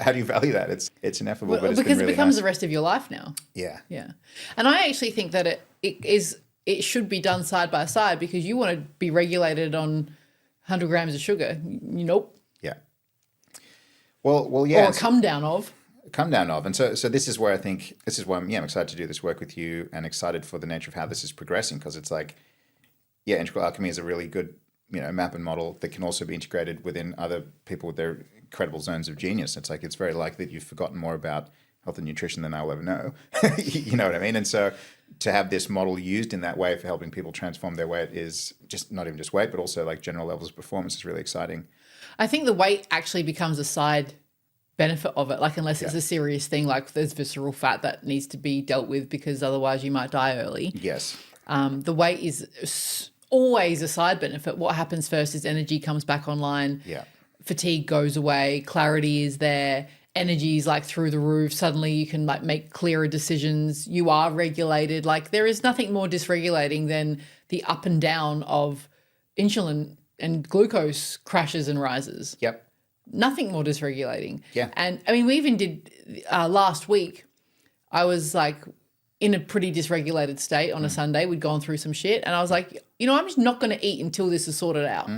How do you value that? It's ineffable, but it's because been really it becomes nice. The rest of your life now. Yeah. Yeah. And I actually think that it should be done side by side because you want to be regulated on 100 grams of sugar. Nope. Yeah. Well, yeah. Or come down of. And so this is where I think this is why I'm excited to do this work with you and excited for the nature of how this is progressing, because it's like Integral Alchemy is a really good map and model that can also be integrated within other people with their incredible zones of genius. It's like it's very likely that you've forgotten more about health and nutrition than I'll ever know. You know what I mean? And so to have this model used in that way for helping people transform their weight is just not even just weight, but also like general levels of performance is really exciting. I think the weight actually becomes a side benefit of it, like unless it's a serious thing, like there's visceral fat that needs to be dealt with because otherwise you might die early. Yes. The weight is always a side benefit. What happens first is energy comes back online. Yeah. Fatigue goes away. Clarity is there. Energy is like through the roof. Suddenly you can like make clearer decisions. You are regulated. Like there is nothing more dysregulating than the up and down of insulin and glucose crashes and rises. Yep. Nothing more dysregulating. Yeah. And we even did last week, I was like in a pretty dysregulated state on a Sunday. We'd gone through some shit and I was like, I'm just not going to eat until this is sorted out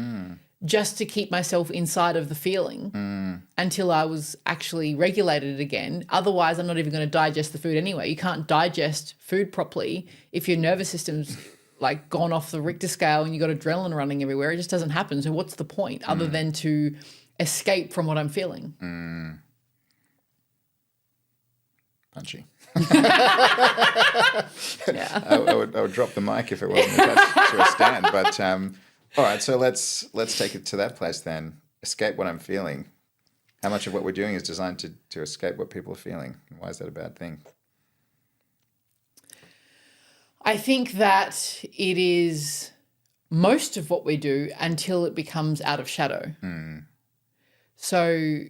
just to keep myself inside of the feeling until I was actually regulated again. Otherwise, I'm not even going to digest the food anyway. You can't digest food properly if your nervous system's like gone off the Richter scale and you got adrenaline running everywhere. It just doesn't happen. So what's the point other than to escape from what I'm feeling? Punchy. Yeah. I would drop the mic if it wasn't attached to a stand. But all right, so let's take it to that place then. Escape what I'm feeling. How much of what we're doing is designed to escape what people are feeling? Why is that a bad thing? I think that it is most of what we do until it becomes out of shadow. So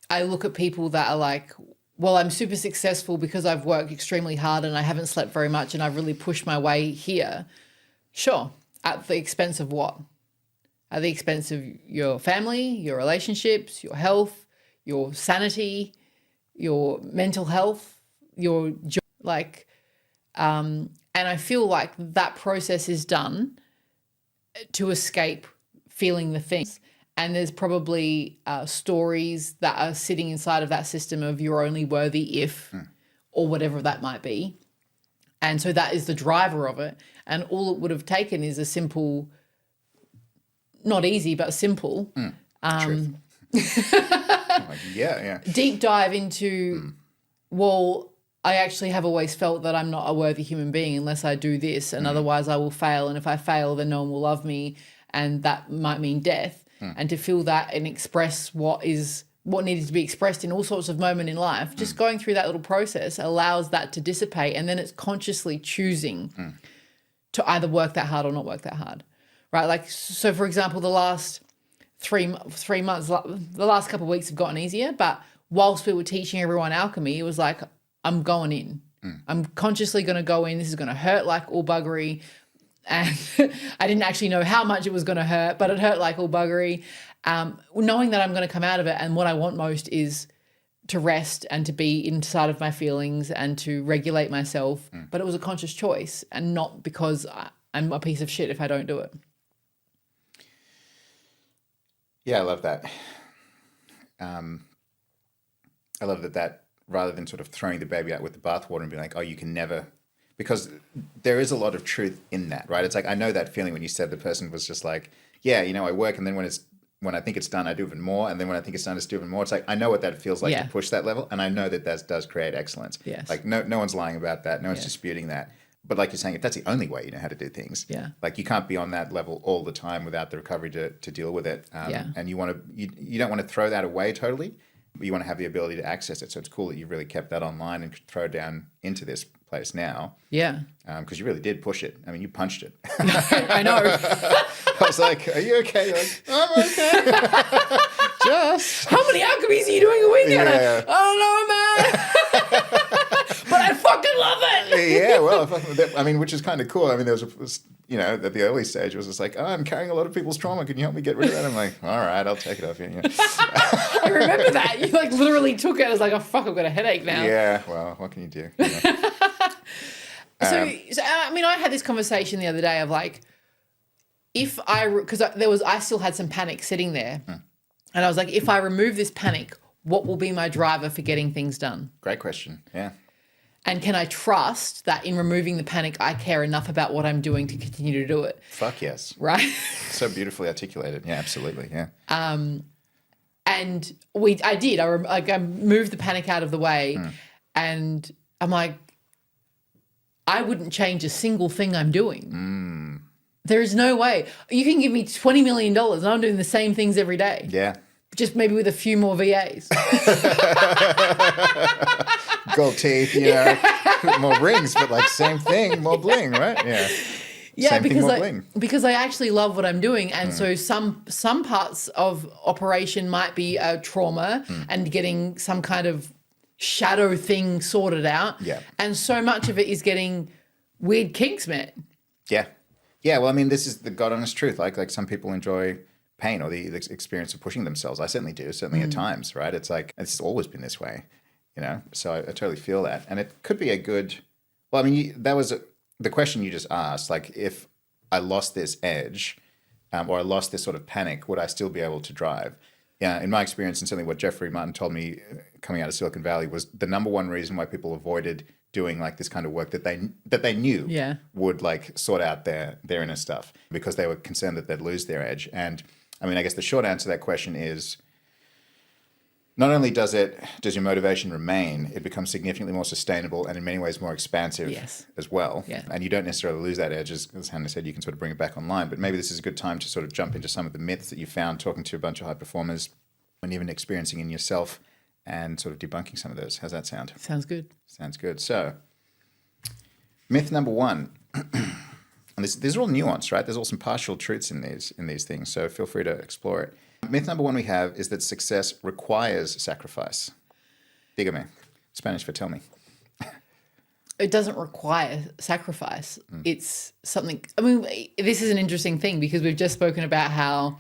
I look at people that are like, well, I'm super successful because I've worked extremely hard and I haven't slept very much and I've really pushed my way here. Sure. At the expense of what? At the expense of your family, your relationships, your health, your sanity, your mental health, your job, like, and I feel like that process is done to escape feeling the things. And there's probably stories that are sitting inside of that system of you're only worthy if, or whatever that might be. And so that is the driver of it. And all it would have taken is a simple, not easy, but simple, Truth. Yeah. deep dive into, well, I actually have always felt that I'm not a worthy human being unless I do this, and otherwise I will fail. And if I fail, then no one will love me, and that might mean death. And to feel that and express what needed to be expressed in all sorts of moments in life, just going through that little process allows that to dissipate, and then it's consciously choosing to either work that hard or not work that hard, right? Like, so for example, the last 3 months, the last couple of weeks have gotten easier, but whilst we were teaching everyone alchemy, it was like, I'm going in. I'm consciously going to go in. This is going to hurt like all buggery. And I didn't actually know how much it was going to hurt, but it hurt like all buggery. Knowing that I'm going to come out of it, and what I want most is to rest and to be inside of my feelings and to regulate myself. But it was a conscious choice, and not because I'm a piece of shit if I don't do it. Yeah, I love that. I love that rather than sort of throwing the baby out with the bathwater and being like, oh, you can never, because there is a lot of truth in that, right? It's like, I know that feeling when you said the person was just like, yeah, I work, and then when I think it's done, I do even more. And then when I think it's done, I do even more. It's like, I know what that feels like to push that level. And I know that does create excellence. Yes. Like no one's lying about that. No one's disputing that. But like you're saying, if that's the only way you know how to do things, like you can't be on that level all the time without the recovery to deal with it. And you don't want to throw that away totally, but you want to have the ability to access it. So it's cool that you've really kept that online and could throw down into this place now. Yeah. Because you really did push it. I mean, you punched it. I know. I was like, are you okay? You're like, I'm okay. Just. How many alchemies are you doing a week? Yeah. I don't know, man. But I fucking love it. Yeah, well, I mean, which is kind of cool. I mean, there was at the early stage, it was just like, oh, I'm carrying a lot of people's trauma. Can you help me get rid of that? I'm like, all right, I'll take it off you. Yeah. I remember that. You like literally took it. I was like, oh, fuck, I've got a headache now. Yeah, well, what can you do? So, I mean, I had this conversation the other day of like, I still had some panic sitting there. And I was like, if I remove this panic, what will be my driver for getting things done? Great question. Yeah. And can I trust that in removing the panic, I care enough about what I'm doing to continue to do it? Fuck yes. Right? So beautifully articulated. Yeah, absolutely. Yeah. And I did. I moved the panic out of the way, and I'm like, I wouldn't change a single thing I'm doing. There is no way. You can give me $20 million and I'm doing the same things every day. Yeah. Just maybe with a few more VAs. Gold teeth, more rings, but like same thing, more bling, right? Yeah. Yeah, same because I actually love what I'm doing, and so some parts of operation might be a trauma and getting some kind of shadow thing sorted out. Yeah. And so much of it is getting weird kinks met. Yeah. Yeah, well, I mean, this is the God honest truth. Like some people enjoy pain or the experience of pushing themselves. I certainly do, certainly at times, right? It's like, it's always been this way, So I totally feel that. And it could be a good, well, I mean, that was the question you just asked. Like, if I lost this edge or I lost this sort of panic, would I still be able to drive? Yeah, in my experience, and certainly what Jeffrey Martin told me coming out of Silicon Valley, was the number one reason why people avoided doing like this kind of work that they knew would like sort out their inner stuff, because they were concerned that they'd lose their edge. And I mean, I guess the short answer to that question is, not only does your motivation remain, it becomes significantly more sustainable and in many ways more expansive as well. Yeah. And you don't necessarily lose that edge. As Hannah said, you can sort of bring it back online. But maybe this is a good time to sort of jump into some of the myths that you found talking to a bunch of high performers and even experiencing in yourself, and sort of debunking some of those. How's that sound? Sounds good. Sounds good. So, myth number one, and these are all nuanced, right? There's all some partial truths in these things, so feel free to explore it. Myth number one we have is that success requires sacrifice. Dígame. Spanish for tell me. It doesn't require sacrifice. It's something, I mean, this is an interesting thing because we've just spoken about how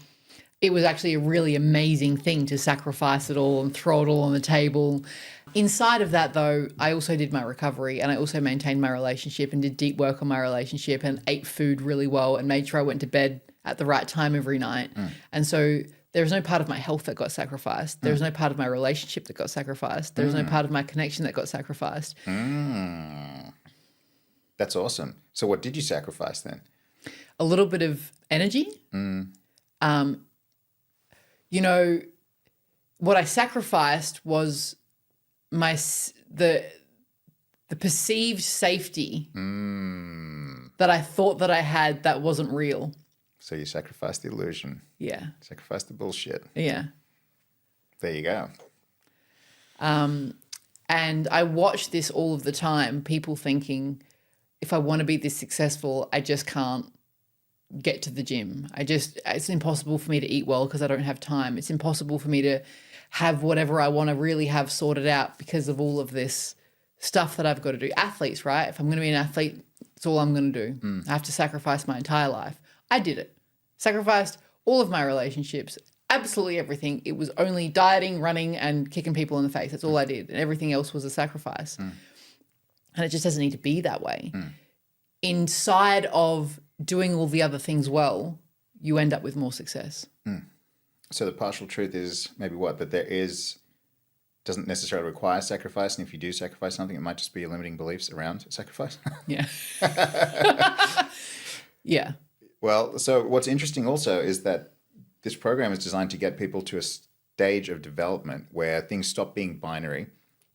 it was actually a really amazing thing to sacrifice it all and throw it all on the table. Inside of that, though, I also did my recovery, and I also maintained my relationship and did deep work on my relationship and ate food really well and made sure I went to bed at the right time every night. And so there was no part of my health that got sacrificed. There was no part of my relationship that got sacrificed. There was no part of my connection that got sacrificed. That's awesome. So what did you sacrifice then? A little bit of energy. You know, what I sacrificed was the perceived safety that I thought that I had that wasn't real. So you sacrificed the illusion. Yeah. Sacrificed the bullshit. Yeah. There you go. And I watch this all of the time, people thinking, if I want to be this successful, I just can't get to the gym. It's impossible for me to eat well because I don't have time. It's impossible for me to have whatever I want to really have sorted out because of all of this stuff that I've got to do. Athletes, right? If I'm going to be an athlete, it's all I'm going to do. I have to sacrifice my entire life. I did it. Sacrificed all of my relationships, absolutely everything. It was only dieting, running, and kicking people in the face. That's all I did. And everything else was a sacrifice. And it just doesn't need to be that way. Inside of doing all the other things well, you end up with more success. So the partial truth is maybe what? That doesn't necessarily require sacrifice. And if you do sacrifice something, it might just be your limiting beliefs around sacrifice. Yeah. Yeah. Well, so what's interesting also is that this program is designed to get people to a stage of development where things stop being binary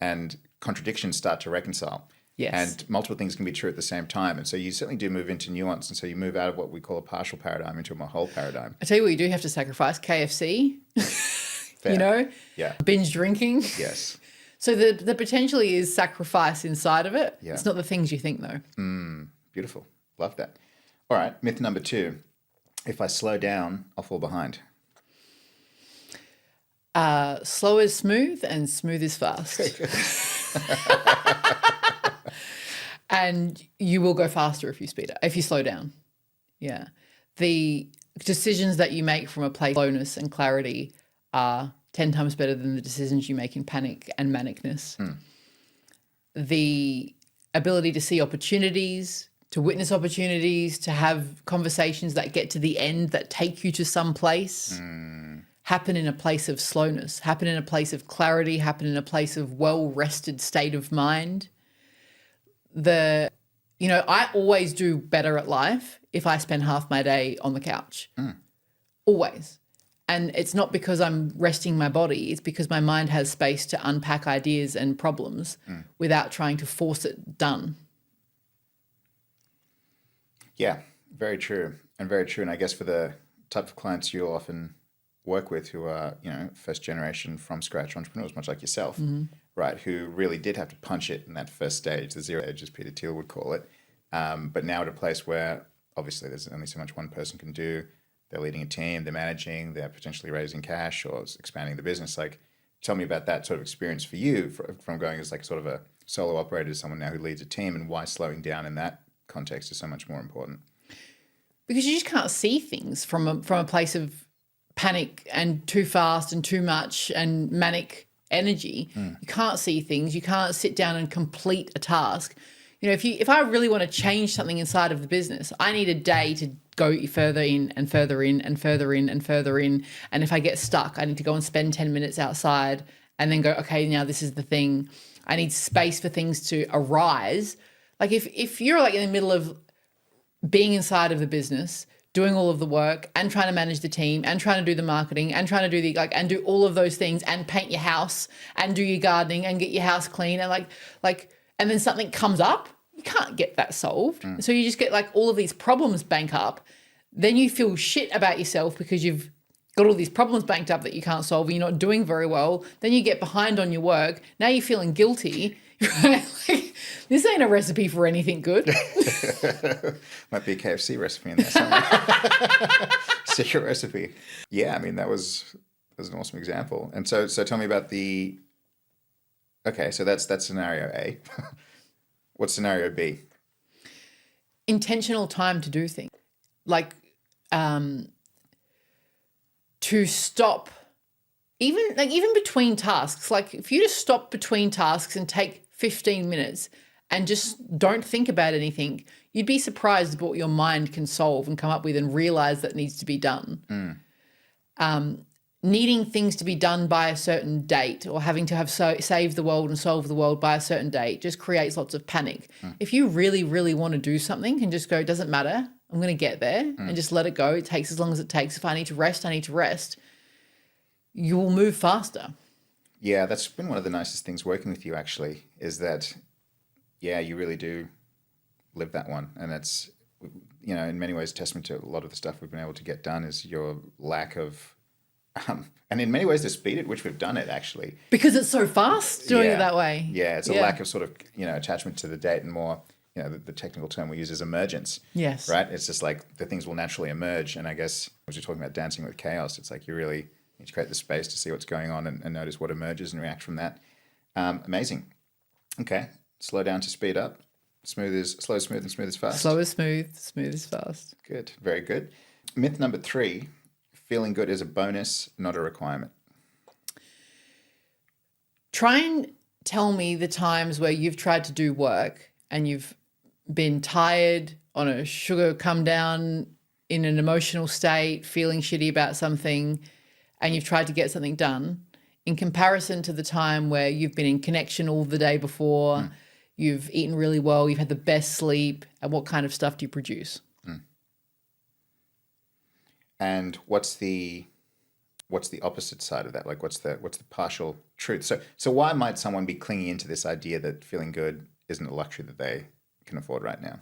and contradictions start to reconcile. Yes. And multiple things can be true at the same time. And so you certainly do move into nuance. And so you move out of what we call a partial paradigm into a more whole paradigm. I tell you what, you do have to sacrifice KFC, Fair. you know, Yeah. binge drinking. Yes. So the potentially is sacrifice inside of it. Yeah. It's not the things you think, though. Beautiful. Love that. All right. Myth number 2. If I slow down, I'll fall behind. Slow is smooth and smooth is fast. And you will go faster if you slow down. Yeah. The decisions that you make from a place of slowness and clarity are 10 times better than the decisions you make in panic and manicness. The ability to see opportunities, to witness opportunities, to have conversations that get to the end, that take you to some place, happen in a place of slowness, happen in a place of clarity, happen in a place of well-rested state of mind. I always do better at life if I spend half my day on the couch. Always. And it's not because I'm resting my body. It's because my mind has space to unpack ideas and problems without trying to force it done. Yeah, very true. And very true. And I guess for the type of clients you'll often work with who are, first generation from scratch entrepreneurs, much like yourself, right, who really did have to punch it in that first stage, the zero edge, as Peter Thiel would call it. But now at a place where obviously there's only so much one person can do. They're leading a team, they're managing, they're potentially raising cash or expanding the business. Like, tell me about that sort of experience for you from going as like sort of a solo operator to someone now who leads a team, and why slowing down in that context is so much more important. Because you just can't see things from a place of panic and too fast and too much and manic energy. You can't see things. You can't sit down and complete a task. if I really want to change something inside of the business, I need a day to go further in and further in and further in and further in. And if I get stuck, I need to go and spend 10 minutes outside and then go, okay, now this is the thing. I need space for things to arise. Like if you're like in the middle of being inside of the business, doing all of the work and trying to manage the team and trying to do the marketing and trying to do and do all of those things and paint your house and do your gardening and get your house clean and and then something comes up, you can't get that solved. So you just get like all of these problems bank up. Then you feel shit about yourself because you've got all these problems banked up that you can't solve and you're not doing very well. Then you get behind on your work. Now you're feeling guilty. Right? Like, this ain't a recipe for anything good. Might be a KFC recipe in there somewhere. Secret recipe. Yeah, I mean, that was an awesome example. And so tell me about so that's scenario A. What's scenario B? Intentional time to do things. Like, to stop, even between tasks. Like, if you just stop between tasks and take 15 minutes and just don't think about anything, you'd be surprised what your mind can solve and come up with and realize that needs to be done. Needing things to be done by a certain date or having to have save the world and solve the world by a certain date just creates lots of panic. If you really, really want to do something and just go, it doesn't matter, I'm going to get there and just let it go. It takes as long as it takes. If I need to rest, I need to rest. You will move faster. Yeah, that's been one of the nicest things working with you, actually, is that, yeah, you really do live that one. And that's, in many ways, testament to a lot of the stuff we've been able to get done is your lack of, and in many ways, the speed at which we've done it, actually. Because it's so fast doing it that way. Yeah, it's a lack of sort of, attachment to the date and more, the technical term we use is emergence. Yes. Right? It's just like the things will naturally emerge. And I guess, as you're talking about dancing with chaos, it's like you really need to create the space to see what's going on and notice what emerges and react from that. Amazing. Okay. Slow down to speed up. Slow, smooth, and smooth is fast. Slow is smooth, smooth is fast. Good. Very good. Myth number 3, feeling good is a bonus, not a requirement. Try and tell me the times where you've tried to do work and you've been tired, on a sugar come down, in an emotional state, feeling shitty about something, and you've tried to get something done, in comparison to the time where you've been in connection all the day before, you've eaten really well, you've had the best sleep, and what kind of stuff do you produce? And what's the opposite side of that? Like, what's the partial truth? So why might someone be clinging into this idea that feeling good isn't a luxury that they can afford right now?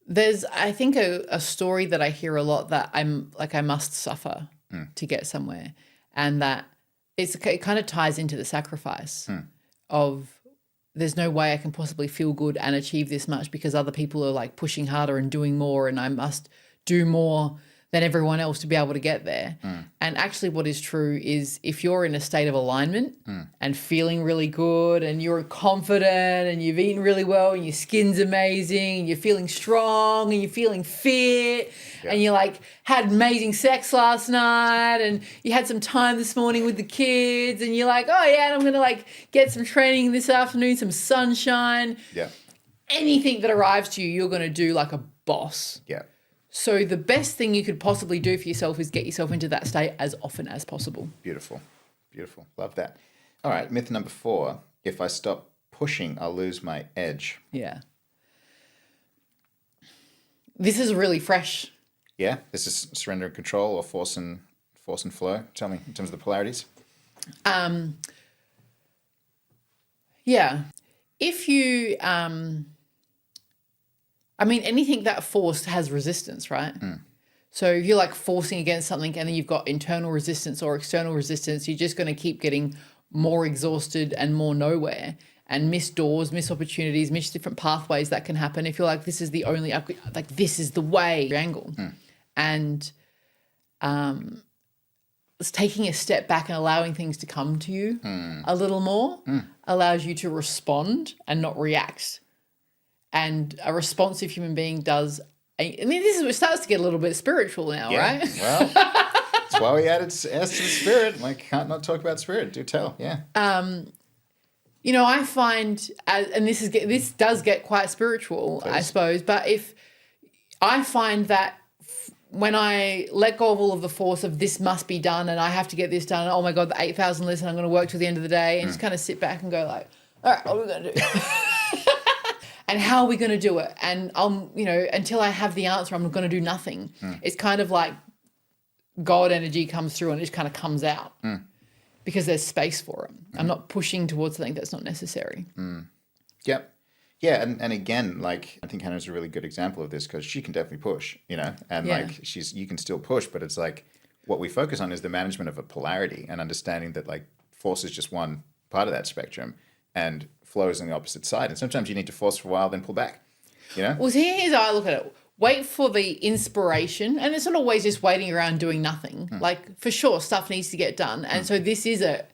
There's, I think, a story that I hear a lot that I must suffer to get somewhere, and that it kind of ties into the sacrifice of there's no way I can possibly feel good and achieve this much because other people are like pushing harder and doing more, and I must do more than everyone else to be able to get there. And actually what is true is if you're in a state of alignment and feeling really good and you're confident and you've eaten really well and your skin's amazing and you're feeling strong and you're feeling fit and you like had amazing sex last night and you had some time this morning with the kids and you're like, oh yeah, and I'm going to like get some training this afternoon, some sunshine. Yeah. Anything that arrives to you, you're going to do like a boss. Yeah. So the best thing you could possibly do for yourself is get yourself into that state as often as possible. Beautiful. Beautiful. Love that. All right. Myth number 4. If I stop pushing, I'll lose my edge. Yeah. This is really fresh. Yeah. This is surrender and control or force and flow. Tell me in terms of the polarities. Yeah. If you, anything that forced has resistance, right? So if you're like forcing against something and then you've got internal resistance or external resistance, you're just going to keep getting more exhausted and more nowhere and miss doors, miss opportunities, miss different pathways that can happen. If you're like, this is the only, like this is the way, angle. And it's taking a step back and allowing things to come to you a little more allows you to respond and not react. And a responsive human being does. This is what starts to get a little bit spiritual now, right? Well, that's why we added S to the spirit. Like, can't not talk about spirit. Do tell, yeah. You know, I find, and this does get quite spiritual, I suppose, but if I find that when I let go of all of the force of this must be done and I have to get this done, and oh my God, the 8,000 list and I'm going to work till the end of the day, and just kind of sit back and go like, all right, what are we going to do? And how are we going to do it? And until I have the answer, I'm going to do nothing. It's kind of like God energy comes through and it just kind of comes out. Because there's space for it. I'm not pushing towards something that's not necessary. Yep. Yeah, and again, like I think Hannah's a really good example of this because she can definitely push, and like you can still push, but it's like what we focus on is the management of a polarity and understanding that like force is just one part of that spectrum and flow is on the opposite side. And sometimes you need to force for a while, then pull back, Well, here's how I look at it. Wait for the inspiration, and it's not always just waiting around doing nothing. Like, for sure, stuff needs to get done. And so this is a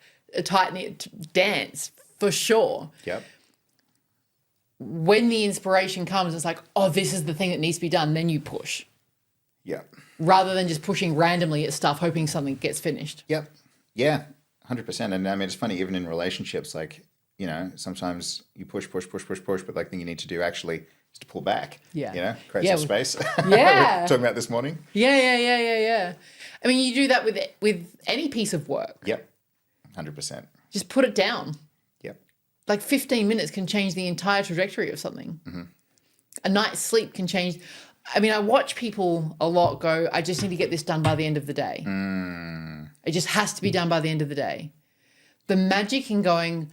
tight-knit dance, for sure. Yep. When the inspiration comes, it's like, oh, this is the thing that needs to be done, then you push. Yep. Rather than just pushing randomly at stuff, hoping something gets finished. Yep. Yeah, 100%. And I mean, it's funny, even in relationships, like, sometimes you push, but like thing you need to do actually to pull back, create some space. Yeah. Talking about this morning. Yeah. I mean, you do that with any piece of work. Yep, 100%. Just put it down. Yep. Like 15 minutes can change the entire trajectory of something. A night's sleep can change. I mean, I watch people a lot go, I just need to get this done by the end of the day. It just has to be done by the end of the day. The magic in going,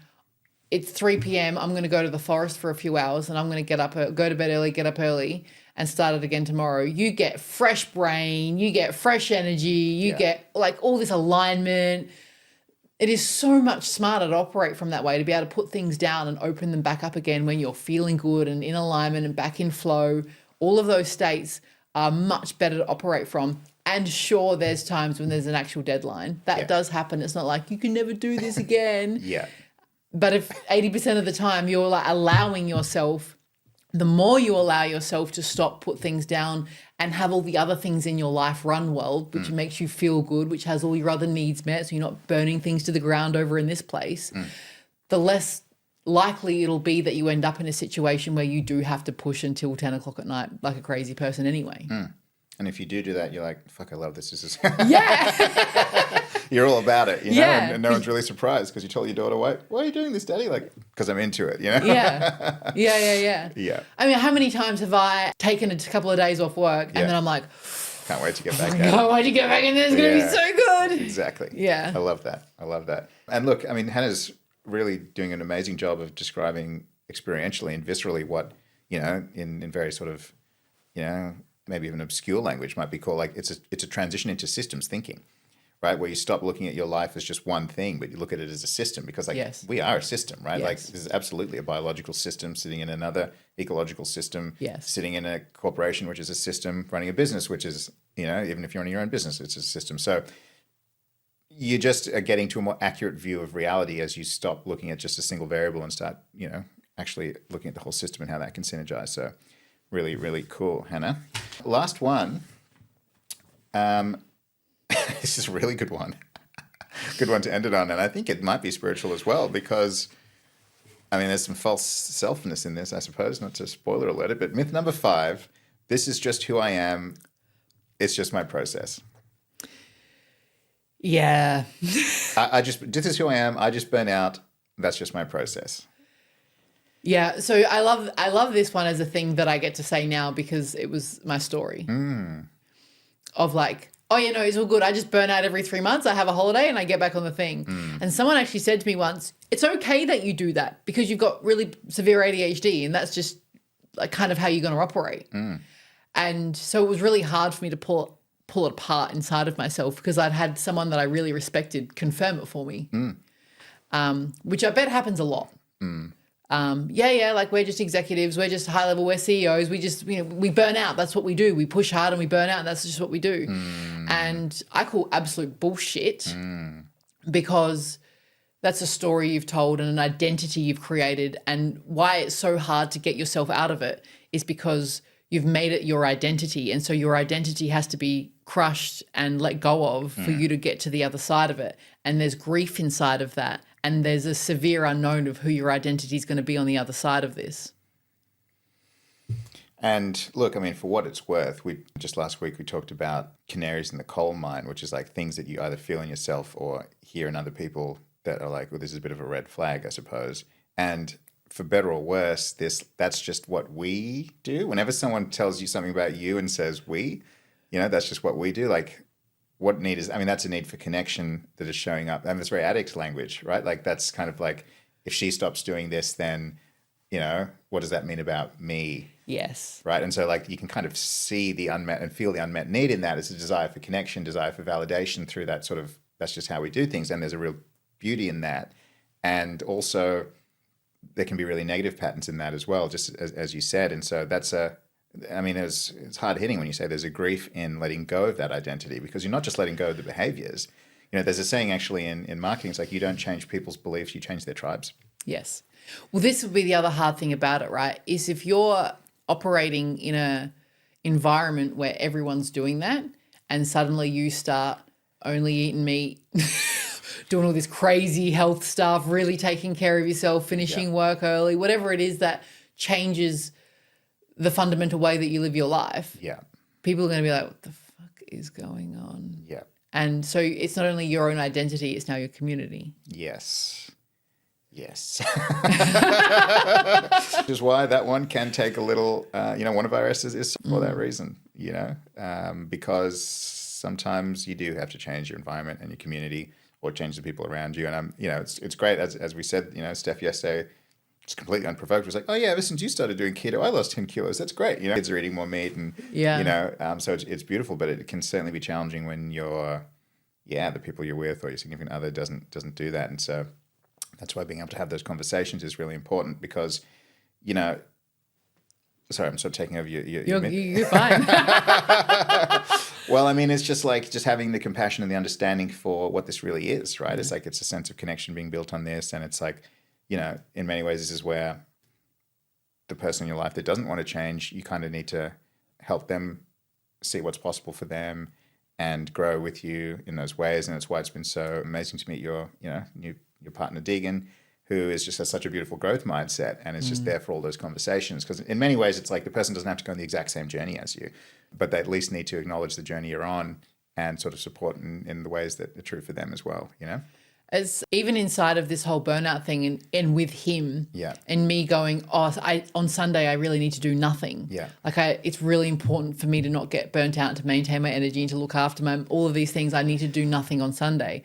it's 3 p.m. I'm going to go to the forest for a few hours and I'm going to go to bed early, get up early and start it again tomorrow. You get fresh brain, you get fresh energy, you get like all this alignment. It is so much smarter to operate from that way, to be able to put things down and open them back up again when you're feeling good and in alignment and back in flow. All of those states are much better to operate from. And sure, there's times when there's an actual deadline. That does happen. It's not like you can never do this again. But if 80% of the time you're like allowing yourself, the more you allow yourself to stop, put things down and have all the other things in your life run well, which makes you feel good, which has all your other needs met, so you're not burning things to the ground over in this place, the less likely it'll be that you end up in a situation where you do have to push until 10 o'clock at night like a crazy person anyway. And if you do that, you're like, fuck, I love this. This is Yeah. You're all about it, and no one's really surprised because you told your daughter, why are you doing this, Daddy? Like, because I'm into it, Yeah. Yeah. I mean, how many times have I taken a couple of days off work and then I'm like, can't wait to get back can't wait to get back in there. It's going to be so good. Exactly. Yeah. I love that. And look, I mean, Hannah's really doing an amazing job of describing experientially and viscerally what, in very sort of, maybe even obscure language might be called, like it's a transition into systems thinking, right? Where you stop looking at your life as just one thing, but you look at it as a system because we are a system, right? Like this is absolutely a biological system sitting in another ecological system, sitting in a corporation, which is a system, running a business, which is, even if you're running your own business, it's a system. So you just are getting to a more accurate view of reality as you stop looking at just a single variable and start, actually looking at the whole system and how that can synergize. So really, really cool, Hannah. Last one. This is a really good one. Good one to end it on. And I think it might be spiritual as well because, I mean, there's some false selfness in this, I suppose, not to spoiler alert it, but myth number 5, this is just who I am. It's just my process. Yeah. This is who I am. I just burn out. That's just my process. Yeah. So I love this one as a thing that I get to say now because it was my story of like, oh, it's all good. I just burn out every 3 months. I have a holiday and I get back on the thing. And someone actually said to me once, it's okay that you do that because you've got really severe ADHD and that's just like kind of how you're going to operate. And so it was really hard for me to pull it apart inside of myself because I'd had someone that I really respected confirm it for me, which I bet happens a lot. Like we're just executives, we're just high level, we're CEOs, we just, we burn out. That's what we do. We push hard and we burn out and that's just what we do. And I call absolute bullshit because that's a story you've told and an identity you've created. And why it's so hard to get yourself out of it is because you've made it your identity. And so your identity has to be crushed and let go of for you to get to the other side of it. And there's grief inside of that. and there's a severe unknown of who your identity is going to be on the other side of this. And look, I mean, for what it's worth, we just last week we talked about canaries in the coal mine, which is like things that you either feel in yourself or hear in other people that are like, well, this is a bit of a red flag, I suppose. And for better or worse, that's just what we do. Whenever someone tells you something about you and says we, that's just what we do. Like, what need is, I mean, that's a need for connection that is showing up. I mean, it's very addict language, right? Like, that's kind of like, if she stops doing this, then, what does that mean about me? Yes. Right. And so like you can kind of see the unmet and feel the unmet need in that. It's a desire for connection, desire for validation through that sort of, that's just how we do things. And there's a real beauty in that. And also there can be really negative patterns in that as well, just as you said. And so it's hard hitting when you say there's a grief in letting go of that identity, because you're not just letting go of the behaviors. There's a saying actually in marketing, it's like you don't change people's beliefs, you change their tribes. Yes. Well, this would be the other hard thing about it, right? Is if you're operating in a environment where everyone's doing that and suddenly you start only eating meat, doing all this crazy health stuff, really taking care of yourself, finishing work early, whatever it is that changes the fundamental way that you live your life. Yeah. People are going to be like, what the fuck is going on? Yeah. And so it's not only your own identity, it's now your community. Yes. Which is why that one can take a little, one of our S's is for that reason, because sometimes you do have to change your environment and your community or change the people around you. And, it's great. As we said, Steph yesterday, it's completely unprovoked. It was like, oh yeah, ever since you started doing keto, I lost 10 kilos. That's great. Kids are eating more meat and, so it's beautiful, but it can certainly be challenging when the people you're with or your significant other doesn't do that. And so that's why being able to have those conversations is really important, because, sorry, I'm sort of taking over You're fine. Well, I mean, it's just like having the compassion and the understanding for what this really is, right? It's like, it's a sense of connection being built on this. And it's like, in many ways, this is where the person in your life that doesn't want to change, you kind of need to help them see what's possible for them and grow with you in those ways. And it's why it's been so amazing to meet your partner, Deegan, who is just has such a beautiful growth mindset and is just there for all those conversations. Because in many ways, it's like the person doesn't have to go on the exact same journey as you, but they at least need to acknowledge the journey you're on and sort of support in the ways that are true for them as well, As even inside of this whole burnout thing and with him and me going, on Sunday, I really need to do nothing. Yeah. Like it's really important for me to not get burnt out, to maintain my energy and to look after all of these things. I need to do nothing on Sunday.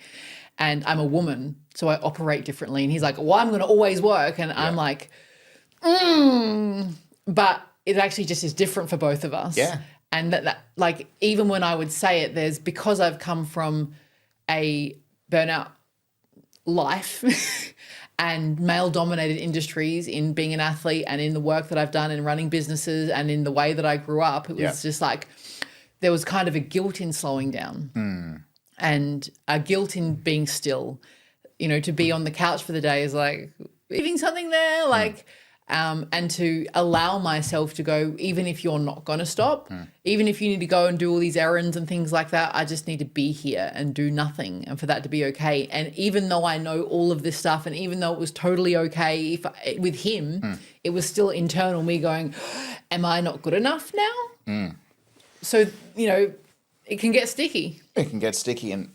And I'm a woman, so I operate differently. And he's like, well, I'm going to always work. And I'm like, but it actually just is different for both of us. Yeah. And that like, even when I would say it, because I've come from a burnout life and male-dominated industries in being an athlete and in the work that I've done in running businesses and in the way that I grew up, it was just like there was kind of a guilt in slowing down and a guilt in being still. To be on the couch for the day is like eating something there, like and to allow myself to go, even if you're not going to stop, even if you need to go and do all these errands and things like that, I just need to be here and do nothing and for that to be okay. And even though I know all of this stuff and even though it was totally okay with him, it was still internal me going, am I not good enough now? So, it can get sticky. It can get sticky and,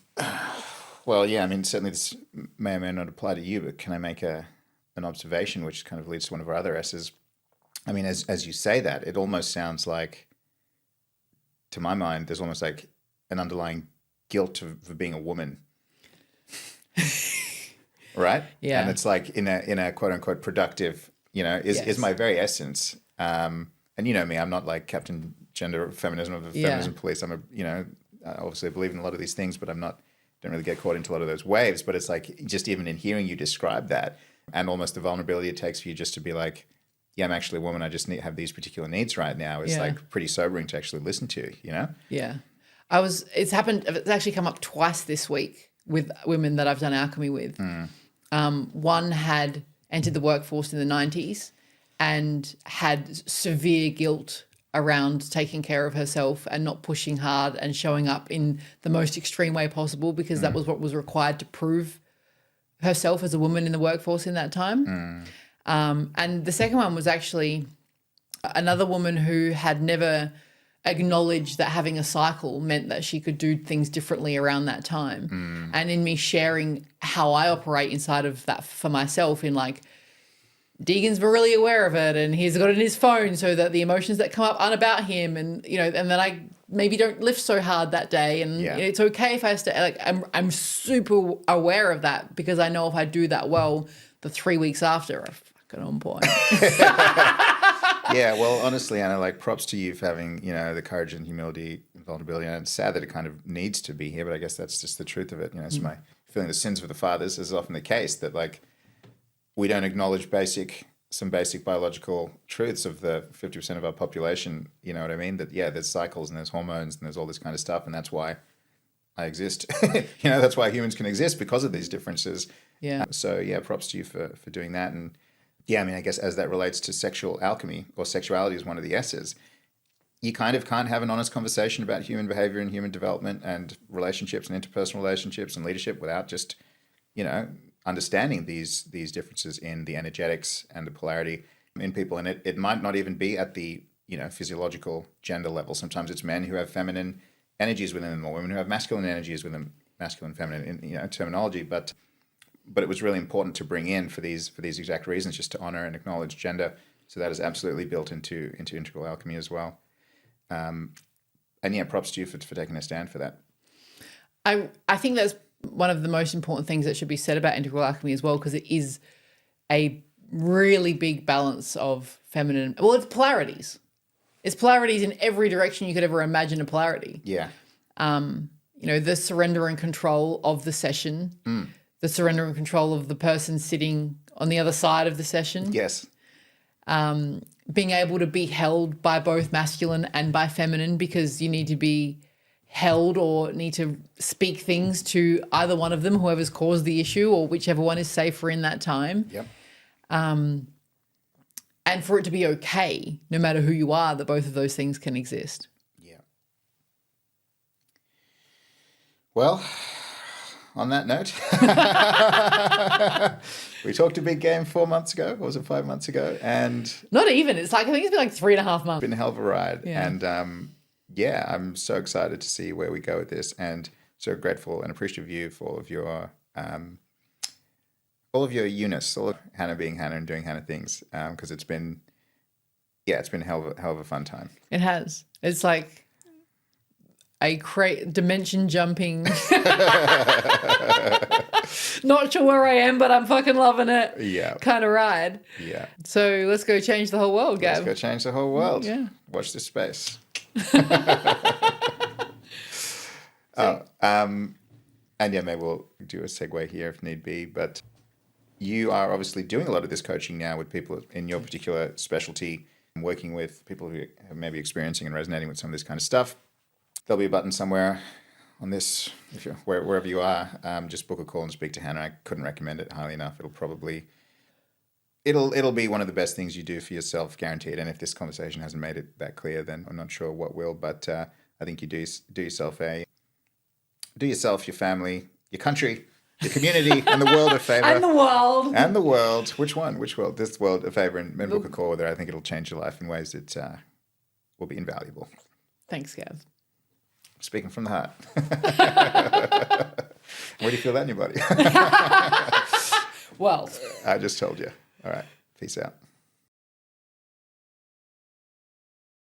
well, yeah, I mean, certainly this may or may not apply to you, but can I make an observation which kind of leads to one of our other S's? I mean, as you say that, it almost sounds like, to my mind, there's almost like an underlying guilt for being a woman. Right? Yeah. And it's like in a quote unquote productive, is my very essence. And you know me, I'm not like Captain Gender Feminism of the Feminism Police. I'm I obviously believe in a lot of these things, but don't really get caught into a lot of those waves. But it's like, just even in hearing you describe that and almost the vulnerability it takes for you just to be like, yeah, I'm actually a woman. I just have these particular needs right now. It's like pretty sobering to actually listen to, Yeah. It's actually come up twice this week with women that I've done alchemy with. One had entered the workforce in the 90s and had severe guilt around taking care of herself and not pushing hard and showing up in the most extreme way possible because that was what was required to prove herself as a woman in the workforce in that time. And the second one was actually another woman who had never acknowledged that having a cycle meant that she could do things differently around that time. And in me sharing how I operate inside of that for myself, in like, Deegan's really aware of it and he's got it in his phone so that the emotions that come up aren't about him, and and then I maybe don't lift so hard that day, and it's okay if I stay. Like, I'm super aware of that, because I know if I do that well, the 3 weeks after are fucking on point. Yeah, well, honestly, Anna, like, props to you for having, the courage and humility and vulnerability. And it's sad that it kind of needs to be here, but I guess that's just the truth of it. It's my feeling the sins of the fathers is often the case, that, like, we don't acknowledge some basic biological truths of the 50% of our population. You know what I mean? That, there's cycles and there's hormones and there's all this kind of stuff. And that's why I exist. That's why humans can exist, because of these differences. Yeah. So, props to you for doing that. And I guess as that relates to sexual alchemy, or sexuality is one of the S's, you kind of can't have an honest conversation about human behavior and human development and relationships and interpersonal relationships and leadership without just, understanding these differences in the energetics and the polarity in people. And it might not even be at the, physiological gender level. Sometimes it's men who have feminine energies within them, or women who have masculine energies within them, masculine, feminine, terminology. But it was really important to bring in for these exact reasons, just to honor and acknowledge gender. So that is absolutely built into Integral Alchemy as well. And props to you for taking a stand for that. I think that's one of the most important things that should be said about Integral Alchemy as well, because it is a really big balance of feminine. Well, it's polarities. It's polarities in every direction you could ever imagine a polarity. Yeah. The surrender and control of the session, the surrender and control of the person sitting on the other side of the session. Yes. Being able to be held by both masculine and by feminine, because you need to be held or need to speak things to either one of them, whoever's caused the issue, or whichever one is safer in that time. Yep. And for it to be okay, no matter who you are, that both of those things can exist. Yeah. Well, on that note, we talked a big game 4 months ago, or was it 5 months ago? And not even. It's like, I think it's been like 3.5 months. It's been a hell of a ride. Yeah. And I'm so excited to see where we go with this, and so grateful and appreciative of you for all of your eunice, all of Hannah being Hannah and doing Hannah things, because it's been a hell of a fun time. It has. It's like a dimension jumping. Not sure where I am, but I'm fucking loving it. Yeah. Kind of ride. Yeah. So let's go change the whole world, Gav. Let's go change the whole world. Yeah. Watch this space. And maybe we'll do a segue here if need be. But you are obviously doing a lot of this coaching now with people in your particular specialty, and working with people who are maybe experiencing and resonating with some of this kind of stuff. There'll be a button somewhere on this, if you're wherever you are. Just book a call and speak to Hannah. I couldn't recommend it highly enough. It'll be one of the best things you do for yourself, guaranteed. And if this conversation hasn't made it that clear, then I'm not sure what will. But I think you do yourself, your family, your country, your community, and the world a favor. And the world. Which one? Which world? This world a favor, and book a call with her. I think it'll change your life in ways that will be invaluable. Thanks, Gav. Speaking from the heart. Where do you feel that in your body? Well, I just told you. All right. Peace out.